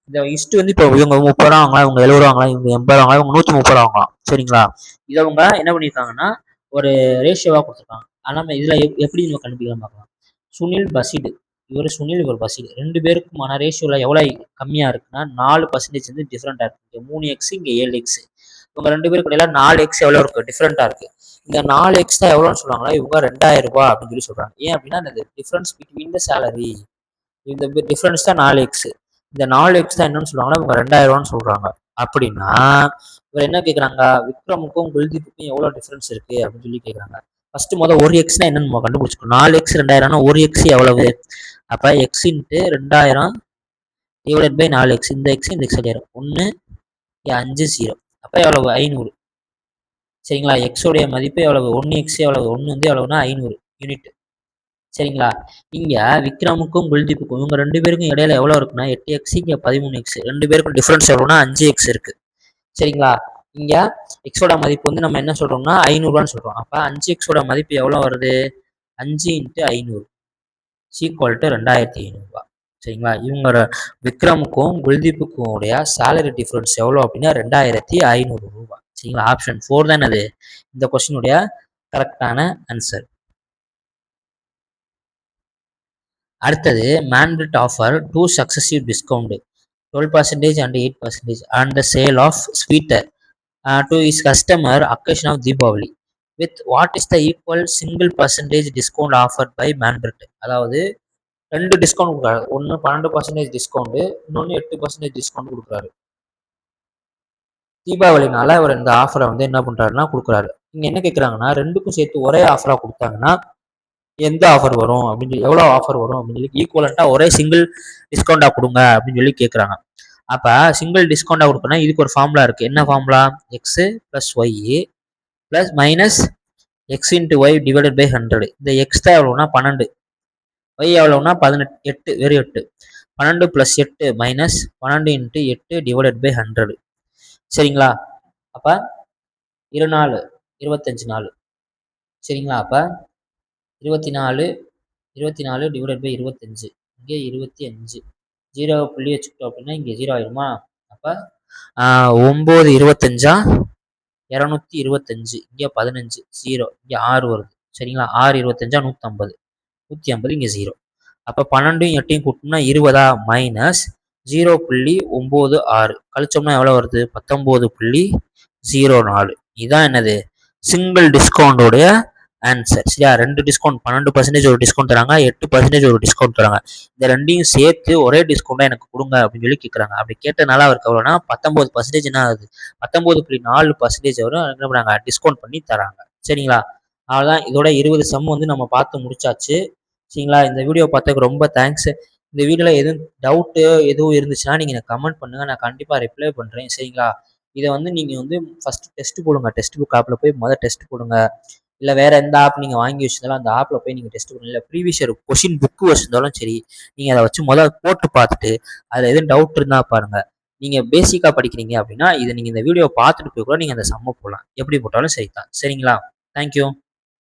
இந்த இஸ்ட் வந்து இப்போ இவங்க 30 ரூபா வாங்கலாம், இவங்க 70 ரூபா வாங்கலாம், இவங்க 80 ரூபா வாங்கலாம், இவங்க 130 ரூபா வாங்கலாம். சரிங்களா? இதை அவங்க என்ன பண்ணியிருக்காங்கன்னா ஒரு ரேஷியோவா கொடுத்துருக்காங்க. ஆனா நம்ம இதுல எப்படி நம்ம கண்டுபிடிக்கலாம் பார்க்கலாம். சுனில், பசீட் இவர் சுனில், இவர் பசீட் 2 பேருக்குமான ரேஷியோல எவ்வளவு கம்மியா இருக்குன்னா 4% வந்து டிஃபரெண்டா இருக்கு. 3x இங்க 7x. இவங்க 2 பேருக்கு இடையில 4x எவ்வளவு இருக்கு டிஃபரெண்டா இருக்கு. இந்த 4x தான் எவ்வளவுன்னு சொல்றாங்களா இவங்க 2000 ரூபாய் அப்படின்னு சொல்லி சொல்றாங்க. ஏன் அப்படின்னா இந்த டிஃபரன்ஸ் பிட்வீன் த சேலரி, இந்த டிஃபரன்ஸ் தான் 4x. இந்த 4x தான் என்னன்னு சொல்றாங்கன்னா இவங்க 2000 ரூபான்னு சொல்றாங்க. அப்படின்னா இவர் என்ன கேட்குறாங்க, விக்ரமுக்கும் குல்தீப்புக்கும் எவ்வளவு டிஃபரன்ஸ் இருக்கு அப்படின்னு சொல்லி கேட்குறாங்க. ஃபர்ஸ்ட் ஒரு எக்ஸ்னா என்னன்னு நம்ம கண்டுபிடிச்சிக்கணும். 4x 2000 ஒரு எக்ஸ் எவ்வளவு? அப்ப X into 2000 divided by 4x. இந்த எக்ஸ் இந்த எக்ஸ் அடியாரும் 1 5 0. அப்ப எவ்வளவு? 500. சரிங்களா? எக்ஸோடைய மதிப்பு எவ்வளவு? 1x எவ்வளவு? 1 வந்து எவ்வளவுன்னா 500 யூனிட். சரிங்களா? இங்க விக்ரமுக்கும் குல்தீப்புக்கும் இவங்க 2 பேருக்கும் இடையில எவ்வளவு இருக்குன்னா 8x, இங்க 13x. 2 பேருக்கும் டிஃபரன்ஸ் எவ்வளவுன்னா 5x இருக்கு. சரிங்களா? இங்க எக்ஸோட மதிப்பு வந்து நம்ம என்ன சொல்றோம்னா 500 ரூபான்னு சொல்றோம். அப்ப 5x மதிப்பு எவ்வளவு வருது? 5 இன்ட்டு 500 ஈக்குவல் டு 2500 ரூபாய். சரிங்களா? இவங்க விக்ரமுக்கும் குல்தீப்புக்கும் உடைய சேலரி டிஃபரன்ஸ் எவ்வளவு அப்படின்னா 2500 ரூபாய். சரிங்களா? ஆப்ஷன் 4 தான் அது இந்த கொஸ்டினுடைய கரெக்டான ஆன்சர். அடுத்தது, மேண்ட்ரிட் offer 2 successive discount 12% and 8% on the sale of sweeter to his customer occasion of Deepavali with what is the equal single percentage discount offered by Mandarin. அதாவது 2 டிஸ்கவுண்ட் கொடுக்குறாரு. ஒன்று 12% டிஸ்கவுண்ட், இன்னொன்று 8% டிஸ்கவுண்ட் கொடுக்குறாரு. தீபாவளினால அவர் இந்த ஆஃபரை வந்து என்ன பண்றாருன்னா கொடுக்குறாரு. இங்க என்ன கேட்குறாங்கன்னா 2க்கும் சேர்த்து ஒரே ஆஃபரா கொடுத்தாங்கன்னா எந்த ஆஃபர் வரும் அப்படின்னு சொல்லி, எவ்வளோ ஆஃபர் வரும் அப்படின்னு சொல்லி ஈக்குவலண்டா ஒரே சிங்கிள் டிஸ்கவுண்டா கொடுங்க அப்படின்னு சொல்லி கேட்குறாங்க. அப்ப சிங்கிள் டிஸ்கவுண்டா கொடுக்கணும். இதுக்கு ஒரு ஃபார்முலா இருக்கு. என்ன formula? X plus y plus minus x into y divided by 100. இந்த எக்ஸ் தான் எவ்வளோனா 12, ஒய் எவ்வளோனா 18, 8 வெறும் 8. 12 plus 8 minus 12 into 8 divided by 100. சரிங்களா? அப்ப 24 25 நாள். சரிங்களா? அப்ப 24 டிவைடட் பை 25, இங்கே 25. 0 புள்ளி வச்சுக்கிட்டோம் அப்படின்னா இங்கே 0 ஆயிருமா? அப்ப 9 25 225 இங்கே 15 0 இங்கே 6 வருது சரிங்களா. 6 25 150 150 இங்கே 0. அப்போ 12யும் 8யும் கூட்டினா 20 மைனஸ் 0.96 கழிச்சோம்னா எவ்வளோ வருது 19.04. இதுதான் என்னது சிங்கிள் டிஸ்கவுண்டோடைய ஆன்சர் சரியா. 2 டிஸ்கவுண்ட் 12% ஒரு டிஸ்கவுண்ட் தராங்க, 8% ஒரு டிஸ்கவுண்ட் தராங்க. இந்த ரெண்டையும் சேர்த்து ஒரே டிஸ்கவுண்டா எனக்கு கொடுங்க அப்படின்னு சொல்லி கேட்குறாங்க. அப்படி கேட்டனால அவருக்கு எவ்வளோனா 19% என்ன ஆகுது 19.4% வரும் என்ன பண்ணுறாங்க டிஸ்கவுண்ட் பண்ணி தராங்க சரிங்களா. அவ்வளோதான் இதோட 20 சம் வந்து நம்ம பார்த்து முடிச்சாச்சு சரிங்களா. இந்த வீடியோ பார்த்ததுக்கு ரொம்ப தேங்க்ஸ். இந்த வீடியோவில் எதுவும் டவுட்டு எதுவும் இருந்துச்சுன்னா நீங்கள் எனக்கு கமெண்ட் பண்ணுங்கள், நான் கண்டிப்பாக ரிப்ளை பண்ணுறேன் சரிங்களா. இதை வந்து நீங்கள் வந்து ஃபஸ்ட்டு டெஸ்ட் போடுங்க, டெஸ்ட் புக் ஆப்பில் போய் டெஸ்ட் போடுங்க. இல்லை வேறு எந்த ஆப் நீங்கள் வாங்கி வச்சிருந்தாலும் அந்த ஆப்பில் போய் நீங்கள் டெஸ்ட் பண்ணுங்க. இல்லை ப்ரீவியஸ் இயர் கொஷின் புக்கு வச்சிருந்தாலும் சரி, நீங்கள் அதை வச்சு போட்டு பார்த்துட்டு அதில் எதுவும் டவுட் இருந்தால் பாருங்கள். நீங்கள் பேசிக்காக படிக்கிறீங்க அப்படின்னா இதை நீங்கள் இந்த வீடியோ பார்த்துட்டு போய் கூட நீங்கள் அந்த சம்மை போடலாம், எப்படி போட்டாலும் சரி தான் சரிங்களா. தேங்க்யூ.